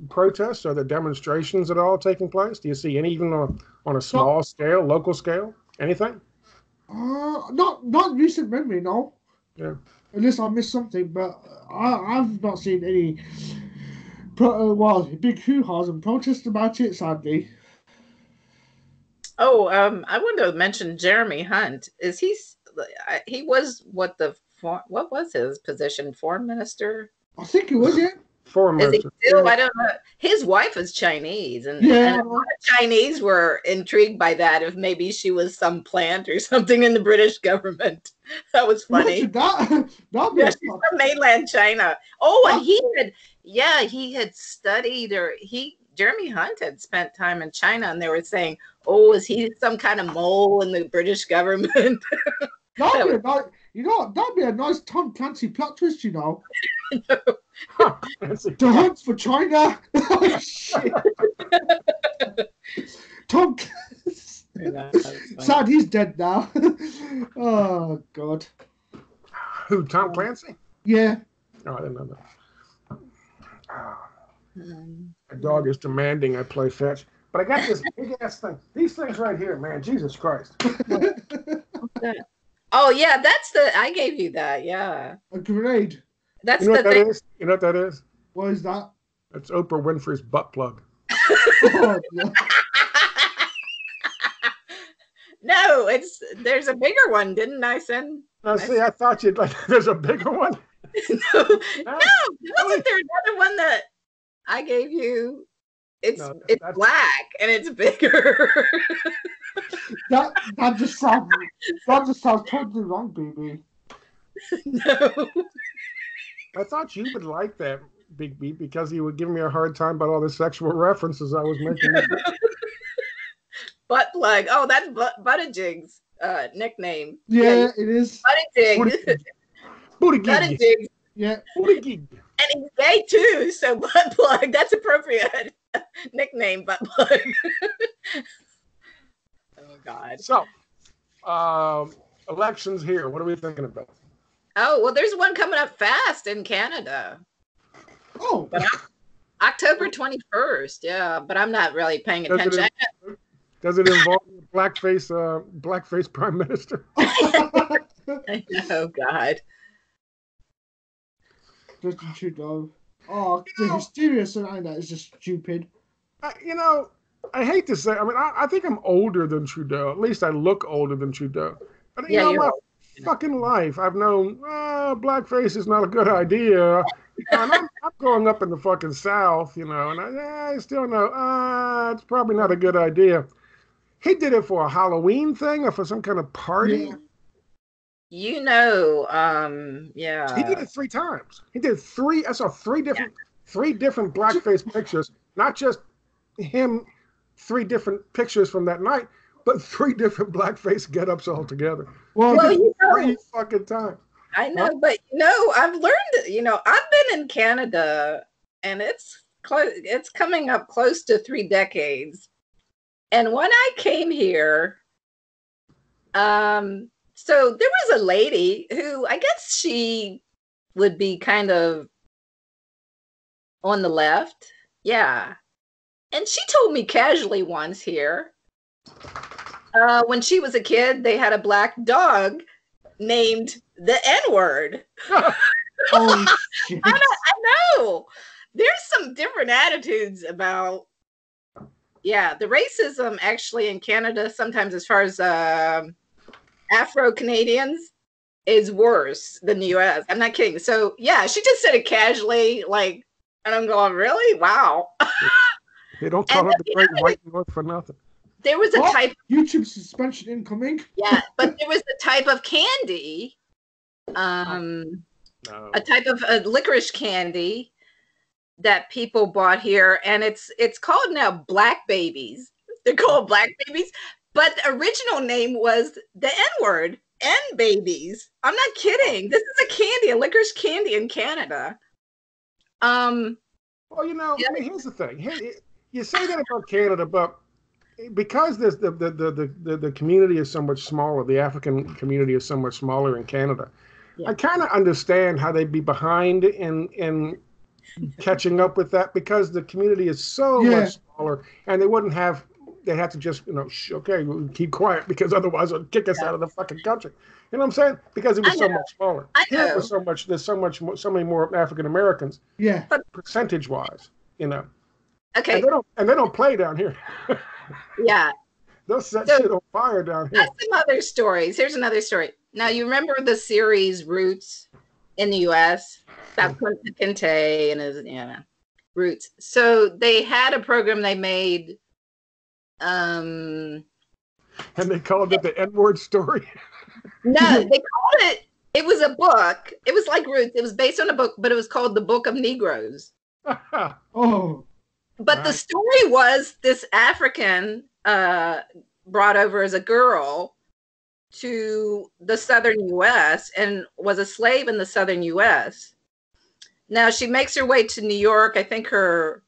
protests? Are there demonstrations at all taking place? Do you see any, even on a small scale, local scale, anything? Not recent memory, no. Yeah. Unless I missed something, but I've not seen any big hoo-has and protests about it, sadly. Oh, I wanted to mention Jeremy Hunt. He was what was his position? Foreign minister? I think he was, yeah. Foreign minister. Is he still? I don't know. His wife is Chinese, and a lot of Chinese were intrigued by that. If maybe she was some plant or something in the British government, that was funny. She's from mainland China. Oh, and he had studied, Jeremy Hunt had spent time in China, and they were saying, "Oh, is he some kind of mole in the British government?" That'd be a nice Tom Clancy plot twist, you know. The hunt for China. Oh, shit. Tom sad he's dead now. Oh, God. Who, Tom Clancy? Yeah. Oh, I didn't know that. A dog is demanding I play fetch. But I got this big ass thing. These things right here, man. Jesus Christ. Oh yeah, that's the. I gave you that. Yeah. A grenade. That's You know the what thing. that is? You know what that is? What is that? That's Oprah Winfrey's butt plug. Oh, no. No, there's a bigger one, didn't I send? Now, see, I thought you'd like. There's a bigger one. No, wasn't there another one that I gave you? It's black and it's bigger. that just sounds totally wrong, baby. No. I thought you would like that, Big B, because you would give me a hard time about all the sexual references I was making. Butt plug. Oh, that's Buttigieg's nickname. Yeah, it is. Buttigieg. Booty gig. Buttigieg. Yeah. Booty gig. And he's gay too, so butt plug. That's appropriate nickname, butt plug. Oh God. So, elections here. What are we thinking about? Oh well, there's one coming up fast in Canada. Oh. October 21st. Yeah, but I'm not really paying attention. Does it involve a blackface prime minister? Oh God. Justin Trudeau. Oh, the hysteria surrounding that is just stupid. I hate to say. I mean, I think I'm older than Trudeau. At least I look older than Trudeau. But my fucking life, I've known blackface is not a good idea. And I'm growing up in the fucking South, and I still know it's probably not a good idea. He did it for a Halloween thing or for some kind of party. Yeah. He did it 3 times. He did 3. I saw 3 different blackface pictures. Not just him, 3 different pictures from that night, but 3 different blackface get-ups altogether. Well, 3 fucking times. I know, but I've learned. I've been in Canada, and it's coming up close to 3 decades. And when I came here, so there was a lady who I guess she would be kind of on the left. Yeah. And she told me casually once here, when she was a kid, they had a black dog named the N-word. Oh, shit. I know. There's some different attitudes about, the racism actually in Canada, sometimes as far as Afro-Canadians, is worse than the US. I'm not kidding. So, she just said it casually, and I'm going, really? Wow. They don't call it the Great White North for nothing. There was a type... YouTube suspension incoming. Yeah, but there was a type of candy, a type of licorice candy that people bought here, and it's called now Black Babies. They're called Black Babies, but the original name was the N-word, N-Babies. I'm not kidding. This is a candy, a licorice candy in Canada. Well, I mean, here's the thing. You say that about Canada, but because the community is so much smaller, the African community is so much smaller in Canada, I kind of understand how they'd be behind in catching up with that, because the community is so much smaller, and they'd have to just, okay, we'll keep quiet, because otherwise it'll kick us out of the fucking country. You know what I'm saying? Because it was so much smaller. Here it was there's so many more African Americans. Yeah. But percentage-wise, Okay. And they don't play down here. Yeah. They'll set shit on fire down here. That's some other stories. Here's another story. Now, you remember the series Roots in the U.S.? About Kente and his, Roots. So they had a program they made. And they called it the N-word story? No, they called it, it was a book. It was like Roots. It was based on a book, but it was called The Book of Negroes. Oh. But the story was this African brought over as a girl to the southern U.S. and was a slave in the southern U.S. Now she makes her way to New York. I think her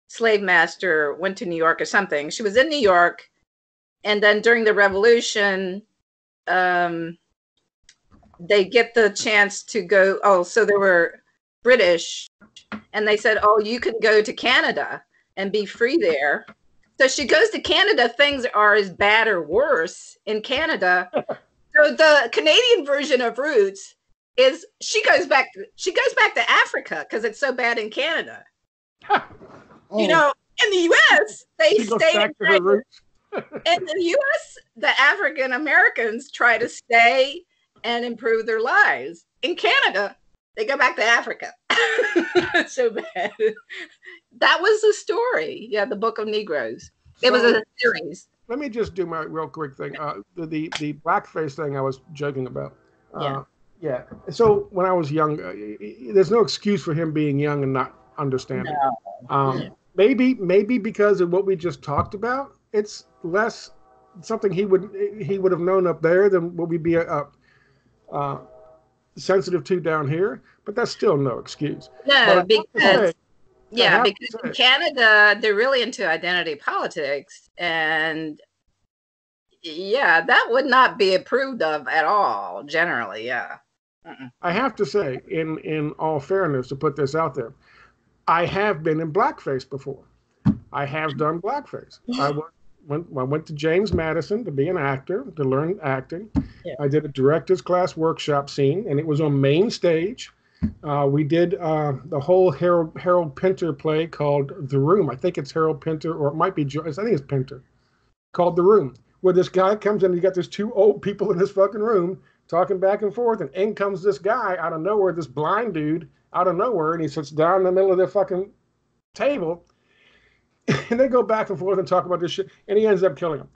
slave master went to New York or something. She was in New York. And then during the revolution, they get the chance to go. Oh, so there were British. And they said, oh, you can go to Canada and be free there. So she goes to Canada. Things are as bad or worse in Canada. So the Canadian version of Roots is she goes back to Africa because it's so bad in Canada. Oh. You know, in the U.S. they She goes stay back to her roots. in the U.S. the African Americans try to stay and improve their lives. In Canada, they go back to Africa. It's so bad. That was the story. Yeah, the Book of Negroes. It was a series. Let me just do my real quick thing. The blackface thing I was joking about. Yeah. So when I was young, there's no excuse for him being young and not understanding. No. Maybe because of what we just talked about, it's less something he would have known up there than what we'd be sensitive to down here. But that's still no excuse. No, because in Canada they're really into identity politics, and yeah, that would not be approved of at all. Generally, yeah. I have to say, in all fairness, to put this out there, I have been in blackface before. I have done blackface. I went to James Madison to be an actor, to learn acting. Yeah. I did a director's class workshop scene, and it was on main stage. We did the whole Harold Pinter play called The Room. I think it's Harold Pinter, or it might be Joyce. I think it's Pinter, called The Room, where this guy comes in and you got these two old people in this fucking room talking back and forth, and in comes this guy out of nowhere, this blind dude out of nowhere, and he sits down in the middle of their fucking table, and they go back and forth and talk about this shit, and he ends up killing him.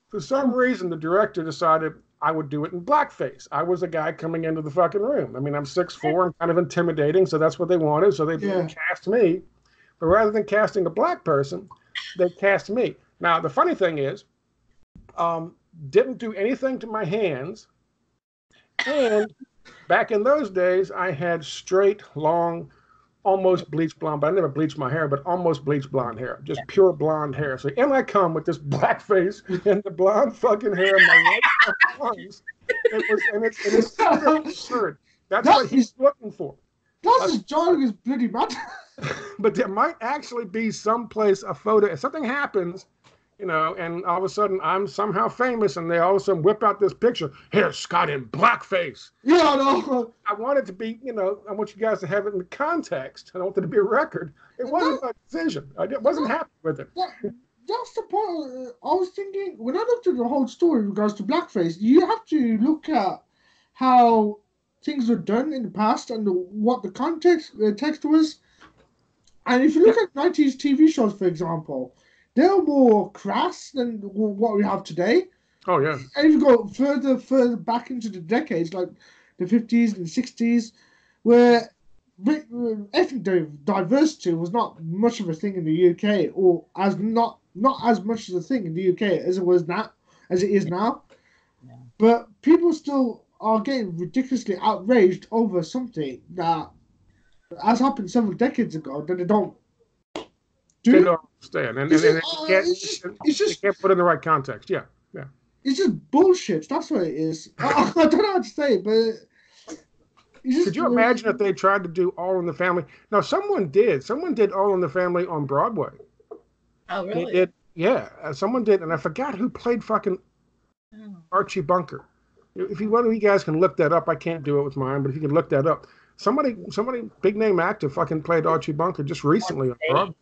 For some reason, the director decided I would do it in blackface. I was a guy coming into the fucking room. I mean, I'm 6'4", I'm kind of intimidating, so that's what they wanted, so they cast me. But rather than casting a black person, they cast me. Now, the funny thing is, didn't do anything to my hands, and back in those days, I had straight, long, almost bleached blonde, but I never bleached my hair, but almost bleached blonde hair, just pure blonde hair. So in I come with this black face and the blonde fucking hair and my white lungs. It's absurd. That's what he's looking for. That's as jarring as bloody mad. But there might actually be someplace a photo, if something happens, you know, and all of a sudden I'm somehow famous, and they all of a sudden whip out this picture. Here's Scott in blackface. Yeah, no. I want it to be, you know, I want you guys to have it in the context. I don't want it to be a record. It wasn't my decision. I wasn't happy with it. That's the part. I was thinking, when I looked at the whole story in regards to blackface, you have to look at how things were done in the past and what the text was. And if you look at 90s TV shows, for example, they were more crass than what we have today. Oh, yeah. And if you go further back into the decades, like the 50s and 60s, where ethnic diversity was not much of a thing in the UK, or as not as much as a thing in the UK as it is now. Yeah. But people still are getting ridiculously outraged over something that has happened several decades ago that they don't do. They don't understand, and you can't put it in the right context. Yeah. It's just bullshit. That's what it is. I don't know how to say it, but could you imagine if they tried to do All in the Family? Now, someone did. Someone did All in the Family on Broadway. Oh, really? They did, yeah. Someone did, and I forgot who played fucking Archie Bunker. If one of you guys can look that up, I can't do it with mine, but if you can look that up, somebody big name actor fucking played Archie Bunker just recently on Broadway.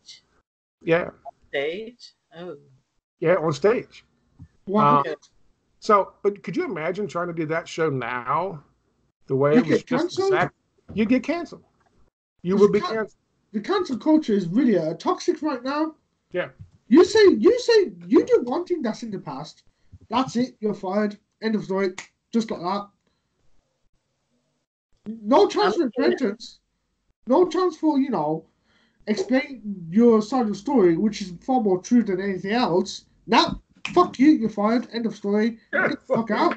Yeah. On stage? Oh. Yeah, on stage. Wow. But could you imagine trying to do that show now? The way it was just you get canceled. You would be canceled. The cancel culture is really toxic right now. Yeah. You say you do one thing that's in the past. That's it. You're fired. End of story. Just like that. No chance for repentance. No chance for, explain your side of the story, which is far more true than anything else. Now, fuck you. You're fired. End of story. Get the fuck out.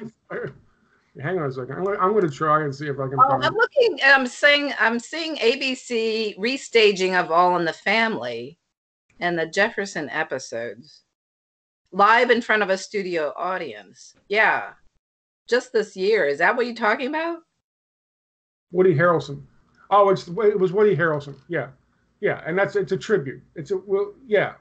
Hang on a second. I'm going to try and see if I can find it. I'm looking. I'm seeing ABC restaging of All in the Family and the Jefferson episodes live in front of a studio audience. Yeah, just this year. Is that what you're talking about? Woody Harrelson. Oh, it was Woody Harrelson. Yeah, and it's a tribute. Yeah.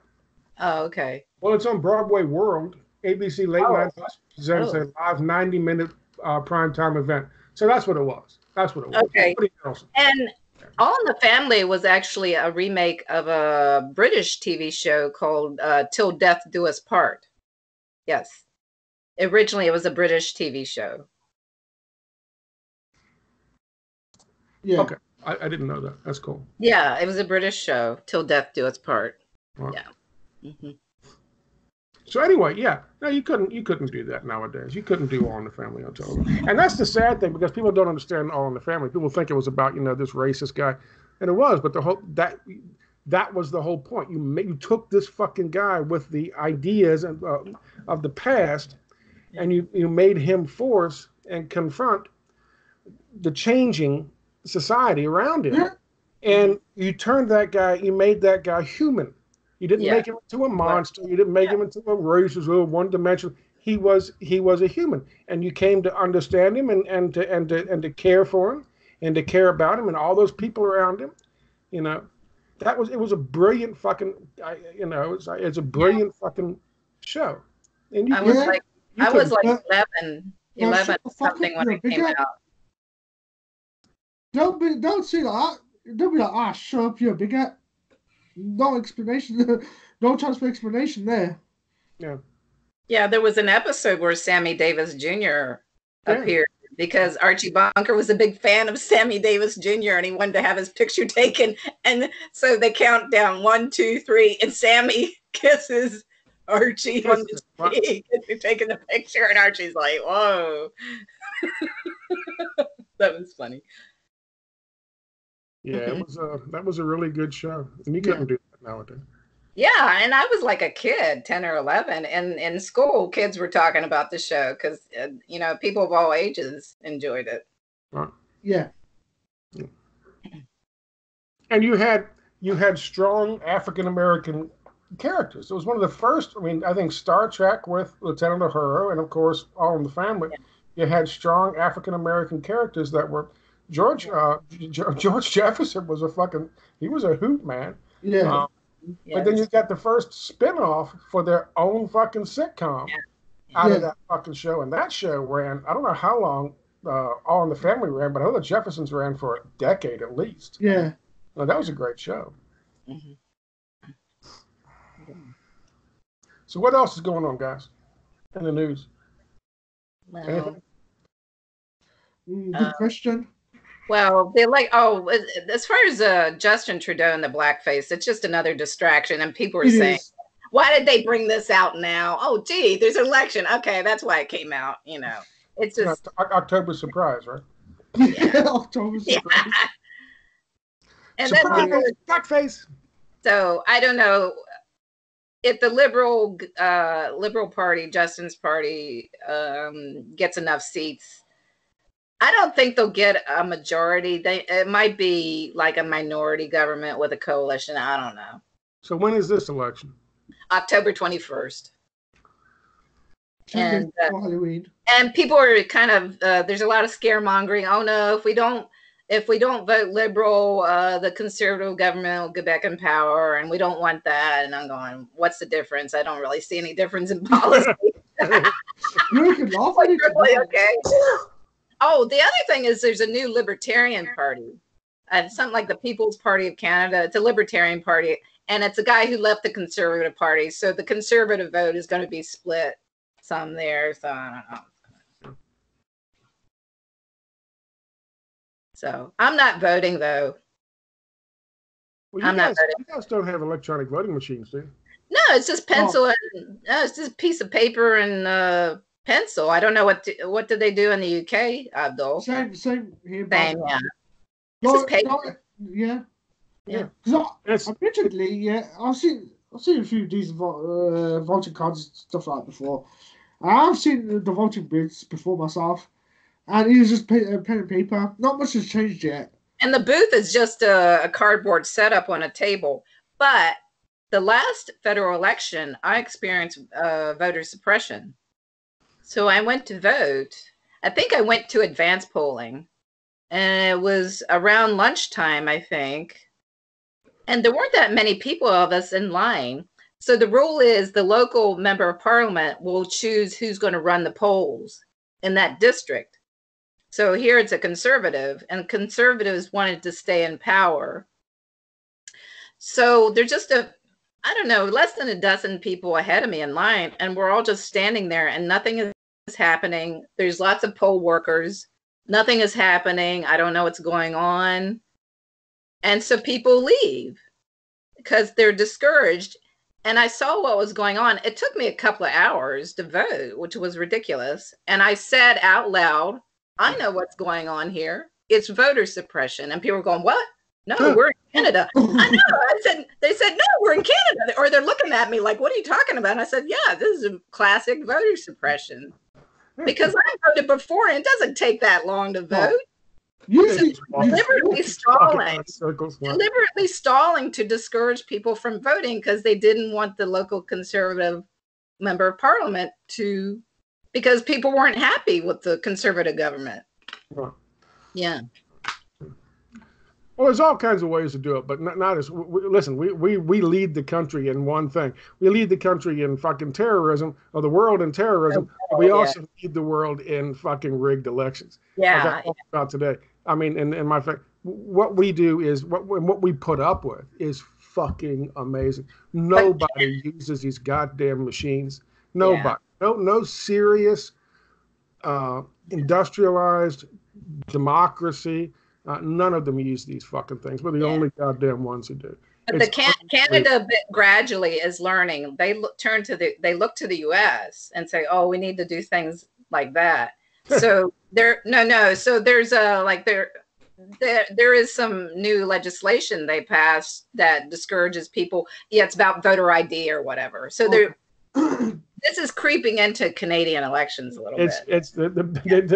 Oh, okay. Well, it's on Broadway World. ABC Late Night presents Oh. a live 90-minute primetime event. So that's what it was. That's what it was. Okay. And All in the Family was actually a remake of a British TV show called Till Death Do Us Part. Yes. Originally, it was a British TV show. Yeah. Okay. I didn't know that. That's cool. Yeah, it was a British show, Till Death Do Us Part. Right. Yeah. Mm-hmm. So anyway, yeah, no, you couldn't do that nowadays. You couldn't do All in the Family on television, and that's the sad thing because people don't understand All in the Family. People think it was about this racist guy, and it was, but the whole that was the whole point. You took this fucking guy with the ideas of the past, and you made him force and confront the changing society around him, and you turned that guy. You made that guy human. You didn't make him into a monster. You didn't make him into a racist or one dimensional. He was a human, and you came to understand him and to care for him and to care about him and all those people around him. It was a brilliant fucking. It's a brilliant fucking show. And I was like 11 something when it came out. Don't say that. Don't be like, shut up, you're a bigot. No explanation. No chance for explanation there. Yeah. Yeah, there was an episode where Sammy Davis Jr. appeared because Archie Bunker was a big fan of Sammy Davis Jr. and he wanted to have his picture taken. And so they count down 1, 2, 3, and Sammy kisses Archie on his cheek as they're taking the picture, and Archie's like, "Whoa." That was funny. Yeah, that was a really good show, and you couldn't do that nowadays. Yeah, and I was like a kid, 10 or 11, and in school, kids were talking about the show because people of all ages enjoyed it. Right. Yeah. And you had strong African American characters. It was one of the first. I mean, I think Star Trek with Lieutenant Uhura, and of course, All in the Family. Yeah. You had strong African American characters that were. George Jefferson was he was a hoot, man. Yeah. But then you got the first spinoff for their own fucking sitcom out of that fucking show. And that show ran, I don't know how long All in the Family ran, but I know the Jeffersons ran for a decade at least. Yeah. Well, that was a great show. Mm-hmm. So what else is going on, guys, in the news? Well, good question. Well, they as far as Justin Trudeau and the blackface, it's just another distraction. And people are saying, why did they bring this out now? Oh, gee, there's an election. Okay, that's why it came out. It's just October surprise, right? Yeah, October surprise. And surprise, blackface. So I don't know if the Liberal Party, Justin's party, gets enough seats. I don't think they'll get a majority. It might be like a minority government with a coalition. I don't know. So when is this election? October 21st. And Halloween. And people are kind of there's a lot of scaremongering. Oh no, if we don't vote Liberal, the conservative government will get back in power, and we don't want that. And I'm going, what's the difference? I don't really see any difference in policy. You can laugh at it. Really, okay. Oh, the other thing is there's a new Libertarian Party. Something like the People's Party of Canada. It's a Libertarian Party. And it's a guy who left the Conservative Party. So the Conservative vote is going to be split some there. So I don't know. So I'm not voting, though. Well, I'm not voting. You guys don't have electronic voting machines, do you? No, it's just pencil and it's just a piece of paper and pencil. I don't know what did they do in the UK, Abdul? Same here. Same, yeah. It's paper. Yeah. Because admittedly, I've seen a few of these voting cards and stuff like that before. I've seen the voting booths before myself, and it was just pen and paper. Not much has changed yet. And the booth is just a cardboard setup on a table. But the last federal election, I experienced voter suppression. So I went to vote. I think I went to advanced polling, and it was around lunchtime, I think. And there weren't that many people of us in line. So the rule is the local member of parliament will choose who's going to run the polls in that district. So here it's a conservative, and conservatives wanted to stay in power. So they're just I don't know, less than a dozen people ahead of me in line, and we're all just standing there and nothing is happening. There's lots of poll workers. Nothing is happening. I don't know what's going on. And so people leave because they're discouraged. And I saw what was going on. It took me a couple of hours to vote, which was ridiculous. And I said out loud, I know what's going on here. It's voter suppression. And people were going, what? No, we're in Canada. I know. They said, no, we're in Canada. Or they're looking at me like, what are you talking about? And I said, yeah, this is a classic voter suppression. Because I voted before and it doesn't take that long to vote. Deliberately stalling to discourage people from voting because they didn't want the local conservative member of parliament to, because people weren't happy with the conservative government. Right. Yeah. Well, there's all kinds of ways to do it, but not as. Listen, we lead the country in one thing. We lead the country in fucking terrorism, or the world in terrorism. But we also lead the world in fucking rigged elections. Yeah. Like I talked about today. I mean, in my fact, what we do is what we put up with is fucking amazing. Nobody uses these goddamn machines. Nobody. Yeah. No serious, industrialized democracy. None of them use these fucking things. We're the only goddamn ones who do. But Canada gradually is learning. They look to the U.S. and say, "Oh, we need to do things like that." So there is some new legislation they passed that discourages people. Yeah, it's about voter ID or whatever. So this is creeping into Canadian elections a little bit.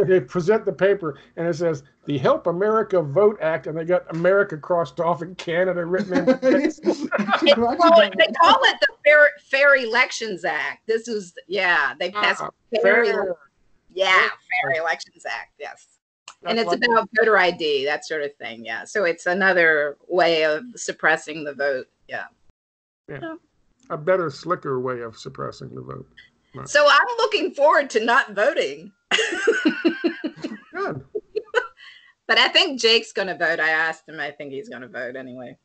They present the paper and it says the Help America Vote Act, and they got America crossed off and Canada written in. They call it the Fair Elections Act. This is they passed Fair Elections Act. Yes. And it's about voter ID, that sort of thing. Yeah. So it's another way of suppressing the vote. Yeah. A better, slicker way of suppressing the vote. Right. So I'm looking forward to not voting. Good. But I think Jake's going to vote. I asked him. I think he's going to vote anyway.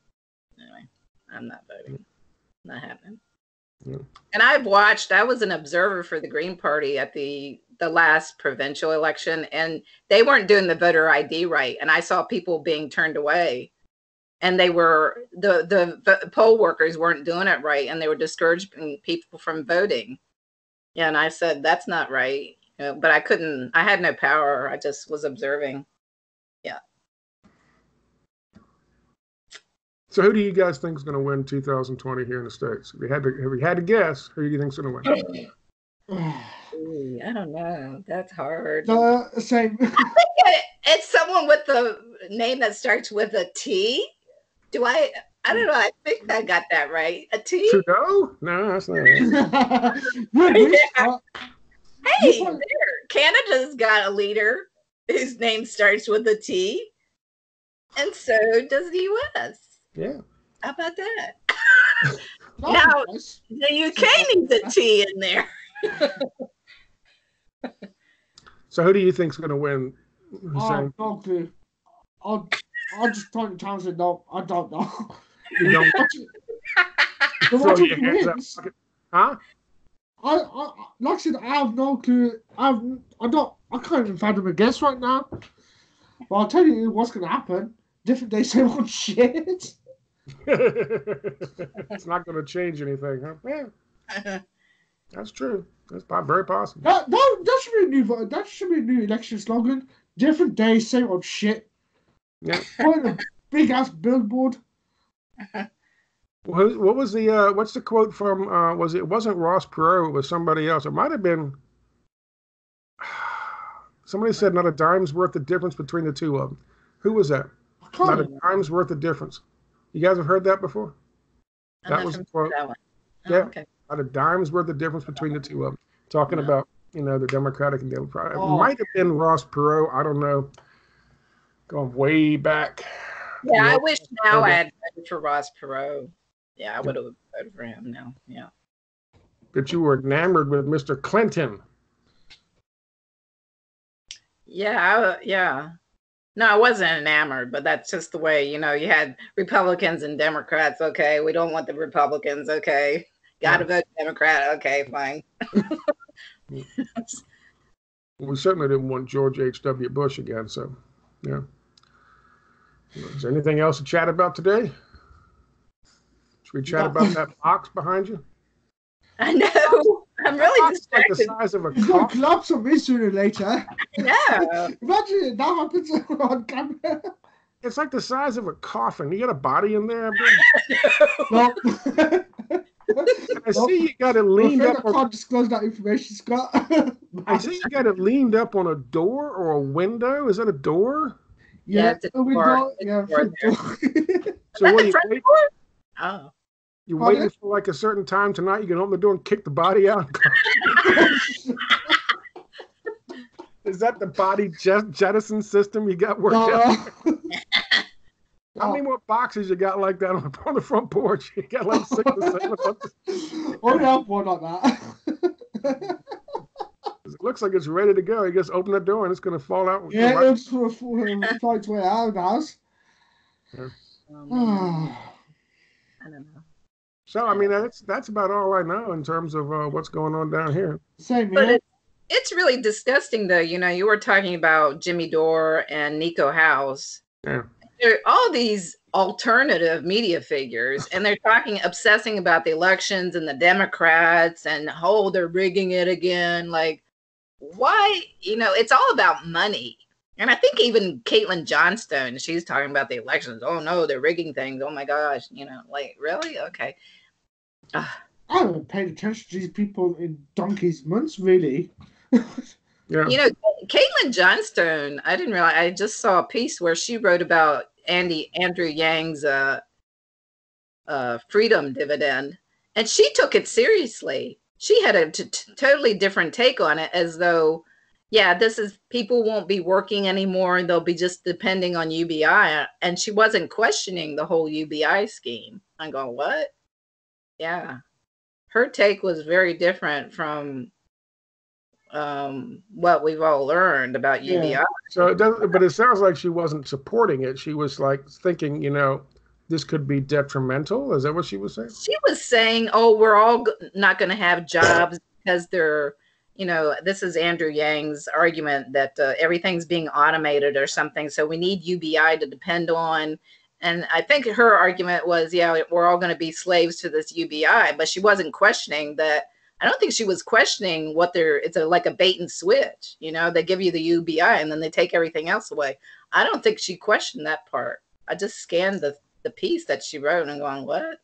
Anyway, I'm not voting. Not happening. Yeah. And I was an observer for the Green Party at the last provincial election, and they weren't doing the voter ID right. And I saw people being turned away. And they were the poll workers weren't doing it right, and they were discouraging people from voting. Yeah, and I said that's not right. But I couldn't. I had no power. I just was observing. Yeah. So, who do you guys think is going to win 2020 here in the States? Have you had to guess, who do you think is going to win? I don't know. That's hard. Same. I think it's someone with the name that starts with a T. I don't know. I think I got that right. A T? Trudeau? No, that's not it. Hey, there. Canada's got a leader whose name starts with a T. And so does the U.S. Yeah. How about that? Now, the UK needs a T in there. So who do you think's going to win? No clue. I'll just turn the town and say no. I don't know. You don't. Huh? Like I said, I have no clue. I can't even fathom a guess right now. But I'll tell you what's going to happen. Different day, same old shit. It's not going to change anything, huh? Yeah. That's true. That's very possible. That should be a new. That should be a new election slogan. Different day, same old shit. Yeah. On a big ass billboard. What was the what's the quote from? It wasn't Ross Perot? It was somebody else. It might have been. Somebody said not a dime's worth of difference between the two of them. Who was that? Not a dime's worth of difference. You guys have heard that before? That was the quote. Yeah. Okay. Not a dime's worth of difference between the two of them. Talking about the Democratic and Democratic. It might have been Ross Perot. I don't know. Going way back. Yeah, I wish now I had voted for Ross Perot. I would have voted for him now. Yeah. But you were enamored with Mr. Clinton. Yeah. No, I wasn't enamored, but that's just the way, you had Republicans and Democrats. Okay, we don't want the Republicans. Okay, got to vote Democrat. Okay, fine. We certainly didn't want George H.W. Bush again, so, yeah. Is there anything else to chat about today? Should we chat about that box behind you? I know. I'm really distracted. Like the size of a You're going to collapse on me sooner or later. Yeah. Imagine it that happens on camera. It's like the size of a coffin. You got a body in there? No. I see you got it leaned up. I can't disclose that information, Scott. I see you got it leaned up on a door or a window. Is that a door? Yeah, a window. Yeah, so what are you waiting? Oh. You're waiting for like a certain time tonight. You can open the door and kick the body out. Is that the body jettison system you got worked out? How many more boxes you got like that on the front porch? You got like 6 or 7. Only have one on that. It looks like it's ready to go. You just open the door and it's going to fall out. Yeah, it's for fly its way out of the house. Yeah. I don't know. So, I mean, that's about all I know in terms of what's going on down here. Same here. But it's really disgusting, though. You were talking about Jimmy Dore and Nico House. Yeah. There are all these alternative media figures, and they're obsessing about the elections and the Democrats and, they're rigging it again. Like, why? It's all about money. And I think even Caitlin Johnstone, she's talking about the elections. Oh, no, they're rigging things. Oh, my gosh. Like, really? Okay. I haven't paid attention to these people in donkey's months, really. Yeah. Caitlin Johnstone, I didn't realize, I just saw a piece where she wrote about Andrew Yang's freedom dividend, and she took it seriously. She had a totally different take on it, as though, this is, people won't be working anymore. They'll be just depending on UBI. And she wasn't questioning the whole UBI scheme. I'm going, what? Yeah. Her take was very different from what we've all learned about UBI. So but it sounds like she wasn't supporting it. She was like thinking, this could be detrimental. Is that what she was saying? She was saying, we're all not going to have jobs because they're, this is Andrew Yang's argument that everything's being automated or something. So we need UBI to depend on. And I think her argument was, we're all going to be slaves to this UBI. But she wasn't questioning that. I don't think she was questioning it's like a bait and switch. They give you the UBI and then they take everything else away. I don't think she questioned that part. I just scanned the piece that she wrote and going, what?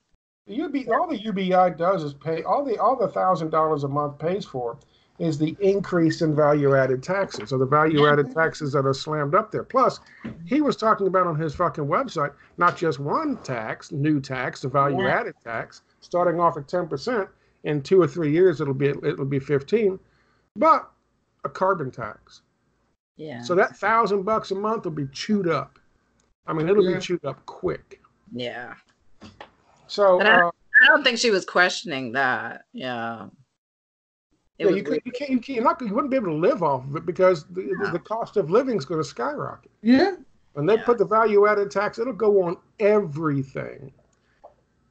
All the UBI does is pay, all the $1,000 a month pays for is the increase in value-added taxes, or the value-added taxes that are slammed up there. Plus, he was talking about on his fucking website, not just one tax, new tax, the value-added tax, starting off at 10%. In 2 or 3 years, it'll be 15, but a carbon tax. Yeah. So that $1,000 a month will be chewed up. I mean, it'll be chewed up quick. Yeah. So I don't think she was questioning that. Yeah. You wouldn't be able to live off of it because the cost of living is going to skyrocket. Yeah. When they put the value-added tax, it'll go on everything.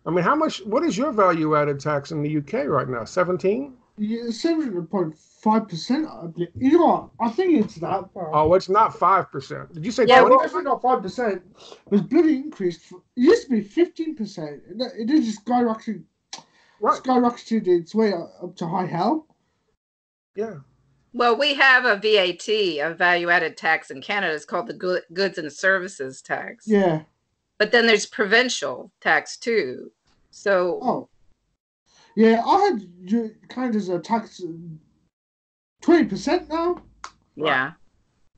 I mean, what is your value-added tax in the UK right now? 17? Yeah, 7.5%, I believe. You know what? I think it's that. Oh, it's not 5%. Did you say 20%? Well, it's not 5%. It was bloody increased. It used to be 15%. It is just skyrocketed its way up to high hell. Yeah. Well, we have a VAT, a value-added tax in Canada. It's called the Goods and Services tax. Yeah. But then there's provincial tax too. So. Oh. Yeah, I had kind of a tax 20% now. Yeah.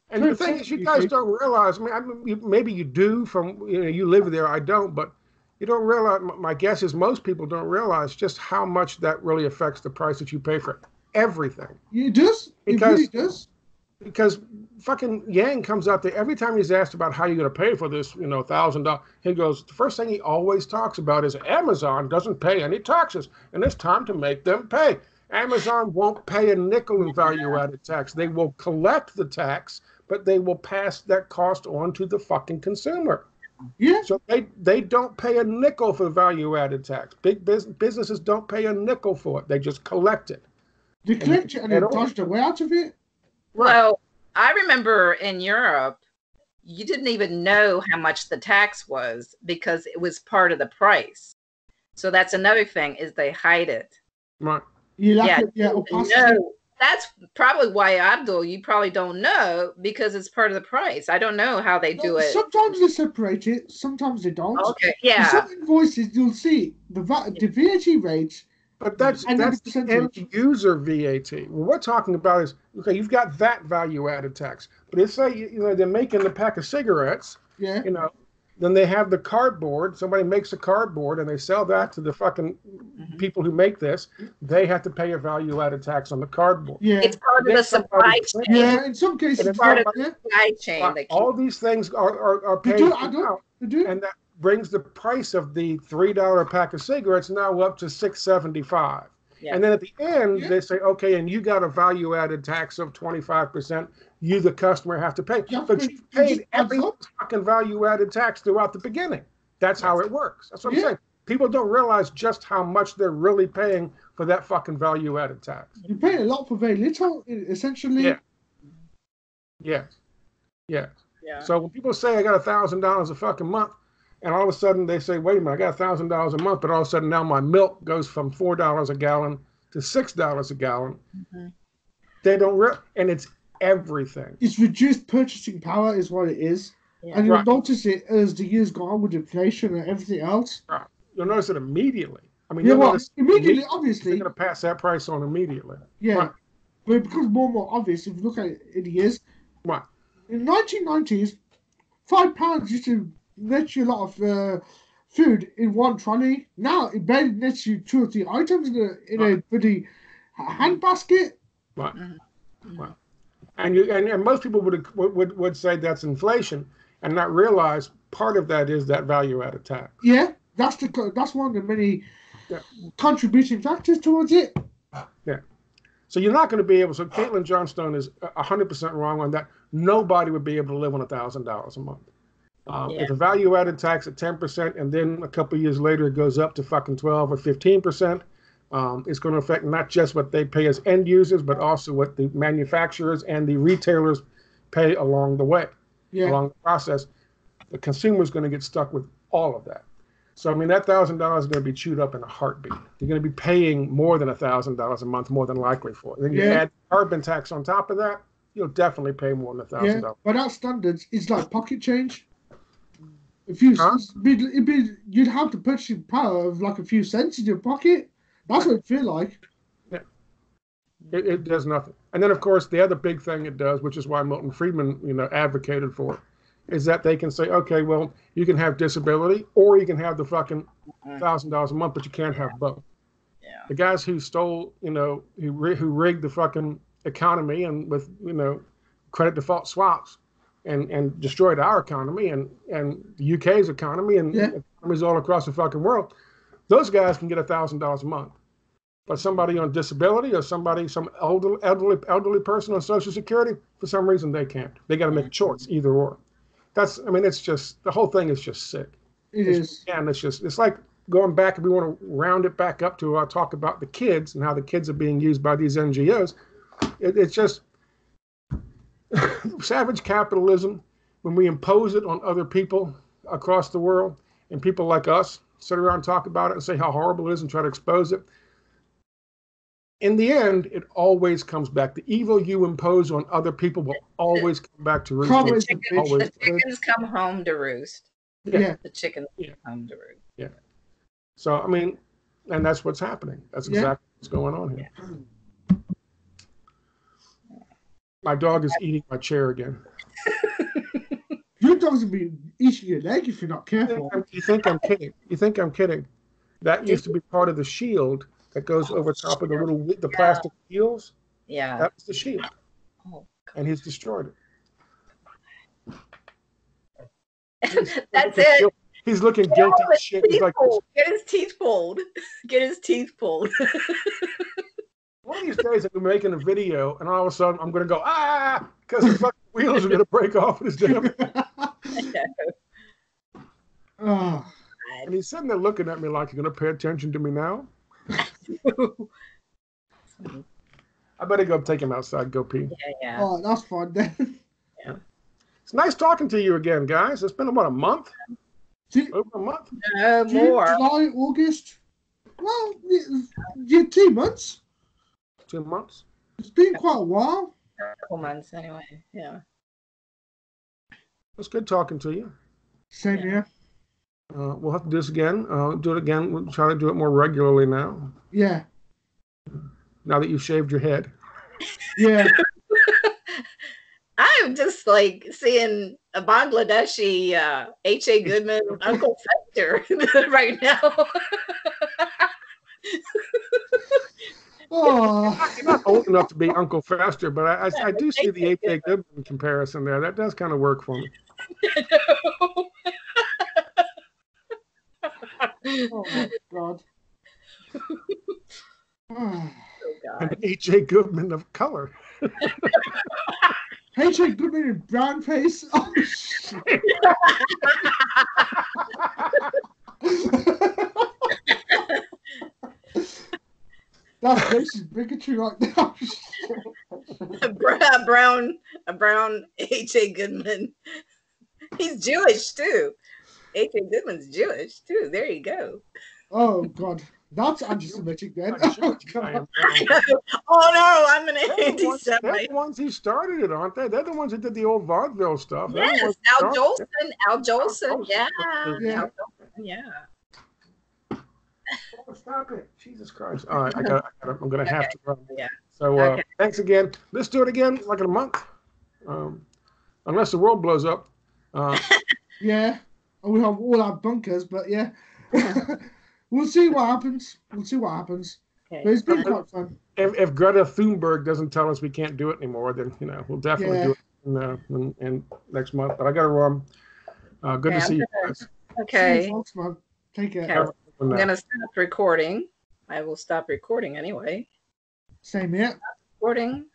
And the thing is, you guys don't realize. I mean, maybe you do from you live there. I don't, but you don't realize. My guess is most people don't realize just how much that really affects the price that you pay for everything. It does. It really does. because fucking Yang comes out there every time he's asked about how you're going to pay for this, $1,000. He goes, the first thing he always talks about is Amazon doesn't pay any taxes, and it's time to make them pay. Amazon won't pay a nickel in value-added tax. They will collect the tax, but they will pass that cost on to the fucking consumer. Yeah. So they don't pay a nickel for value-added tax. Big businesses don't pay a nickel for it. They just collect it. They collect it and then charge their way out of it? Right. Well, I remember in Europe, you didn't even know how much the tax was because it was part of the price. So that's another thing is they hide it. Right. No, that's probably why, Abdul, you probably don't know because it's part of the price. I don't know how they do it. Sometimes they separate it, sometimes they don't. Okay, yeah. In some invoices, you'll see the VAT rates. But that's the end user VAT. What we're talking about is, okay, you've got that value-added tax. But if say they're making the pack of cigarettes, then they have the cardboard. Somebody makes a cardboard and they sell that to the fucking people who make this. They have to pay a value-added tax on the cardboard. Yeah, it's part of the supply chain. Yeah, in some cases, it's part of the supply chain. All these things are paid out, and that brings the price of the $3 pack of cigarettes now up to $6.75. Yeah. And then at the end, they say, okay, and you got a value-added tax of 25%. You, the customer, have to pay. Yeah, but you paid every fucking value-added tax throughout the beginning. That's how it works. That's what I'm saying. People don't realize just how much they're really paying for that fucking value-added tax. You pay a lot for very little, essentially. Yeah. So when people say I got $1,000 a fucking month, and all of a sudden they say, wait a minute, I got $1,000 a month, but all of a sudden now my milk goes from $4 a gallon to $6 a gallon. They don't and it's everything. It's reduced purchasing power is what it is. Yeah. And you'll notice it as the years go on with inflation and everything else. Right. You'll notice it immediately. I mean, immediately, obviously. They're going to pass that price on immediately. Yeah. Right. But it becomes more and more obvious if you look at it in the years. Right. In the 1990s, £5 used to net you a lot of food in one trolley. Now it barely nets you 2 or 3 items in a bloody hand basket. Right. Right. And most people would say that's inflation and not realize part of that is that value-added tax. Yeah, that's one of the many contributing factors towards it. Yeah. So you're not going to be able. So Caitlin Johnstone is 100% wrong on that. Nobody would be able to live on $1,000 a month. If a value-added tax at 10%, and then a couple of years later it goes up to fucking 12 or 15%, it's going to affect not just what they pay as end users, but also what the manufacturers and the retailers pay along the way, along the process. The consumer is going to get stuck with all of that. So, I mean, that $1,000 is going to be chewed up in a heartbeat. You're going to be paying more than $1,000 a month, more than likely for it. Then you add carbon tax on top of that, you'll definitely pay more than $1,000. Yeah, but our standards is like pocket change. If you, you'd have the purchasing power of like a few cents in your pocket. That's what it feel like. Yeah, it does nothing. And then, of course, the other big thing it does, which is why Milton Friedman, advocated for it, is that they can say, okay, well, you can have disability or you can have the fucking $1,000 a month, but you can't have both. Yeah. The guys who stole, who rigged the fucking economy and with, credit default swaps and destroyed our economy and the UK's economy and economies all across the fucking world, those guys can get $1,000 a month. But somebody on disability or some elderly person on Social Security, for some reason they can't. They got to make a choice, either or. It's just, the whole thing is just sick. It's like going back, if we want to round it back up to our talk about the kids and how the kids are being used by these NGOs. It's just savage capitalism, when we impose it on other people across the world, and people like us sit around and talk about it and say how horrible it is and try to expose it. In the end, it always comes back. The evil you impose on other people will always come back to roost. The chickens come home to roost. Yeah. The chickens come home to roost. Yeah. So, I mean, and that's what's happening. That's exactly what's going on here. Yeah. My dog is eating my chair again. Your dog's going to be eating your leg if you're not careful. You think I'm kidding. That used to be part of the shield that goes over top of the plastic wheels. Yeah. That was the shield. Oh, and he's destroyed it. That's it. He's looking guilty as shit. He's like, get his teeth pulled. Get his teeth pulled. One of these days I'm making a video, and all of a sudden I'm going to go, because the fucking wheels are going to break off his damn. Oh. And he's sitting there looking at me like, you're going to pay attention to me now? I better go take him outside, go pee. Yeah. Oh, that's fun then. Yeah. It's nice talking to you again, guys. It's been about a month. Over a month? June, More. July, August. Well, yeah, 2 months. 2 months? It's been quite a while. A couple months anyway. Yeah. It's good talking to you. Same here. We'll have to do this again. Do it again. We'll try to do it more regularly now. Yeah. Now that you've shaved your head. Yeah. I'm just like seeing a Bangladeshi H.A. Goodman Uncle Fester right now. Oh. You're not old enough to be Uncle Fester, but I do see the H.A. Goodman comparison there. That does kind of work for me. Oh my God. Oh, God. An H.A. Goodman of color. H.A. Goodman in brown face. Oh shit. That's racist bigotry right now. a brown H.A. Goodman. He's Jewish too. H.A. Goodman's Jewish too. There you go. Oh God, that's anti-Semitic then. Oh no, I'm an anti-Semite. They're the ones who started it, aren't they? They're the ones who did the old vaudeville stuff. Yes, Al Jolson. Yeah. Yeah. Oh, stop it. Jesus Christ. All right, I'm going to have to run. Yeah. So thanks again. Let's do it again like in a month. Unless the world blows up. Yeah. We have all our bunkers, but yeah. We'll see what happens. Okay. But it's been quite fun. If Greta Thunberg doesn't tell us we can't do it anymore, then we'll definitely do it in next month. But I got to run. Good to see you guys. Okay. See you folks, man. Take care. Okay. I'm going to stop recording. I will stop recording anyway. Same here. Recording.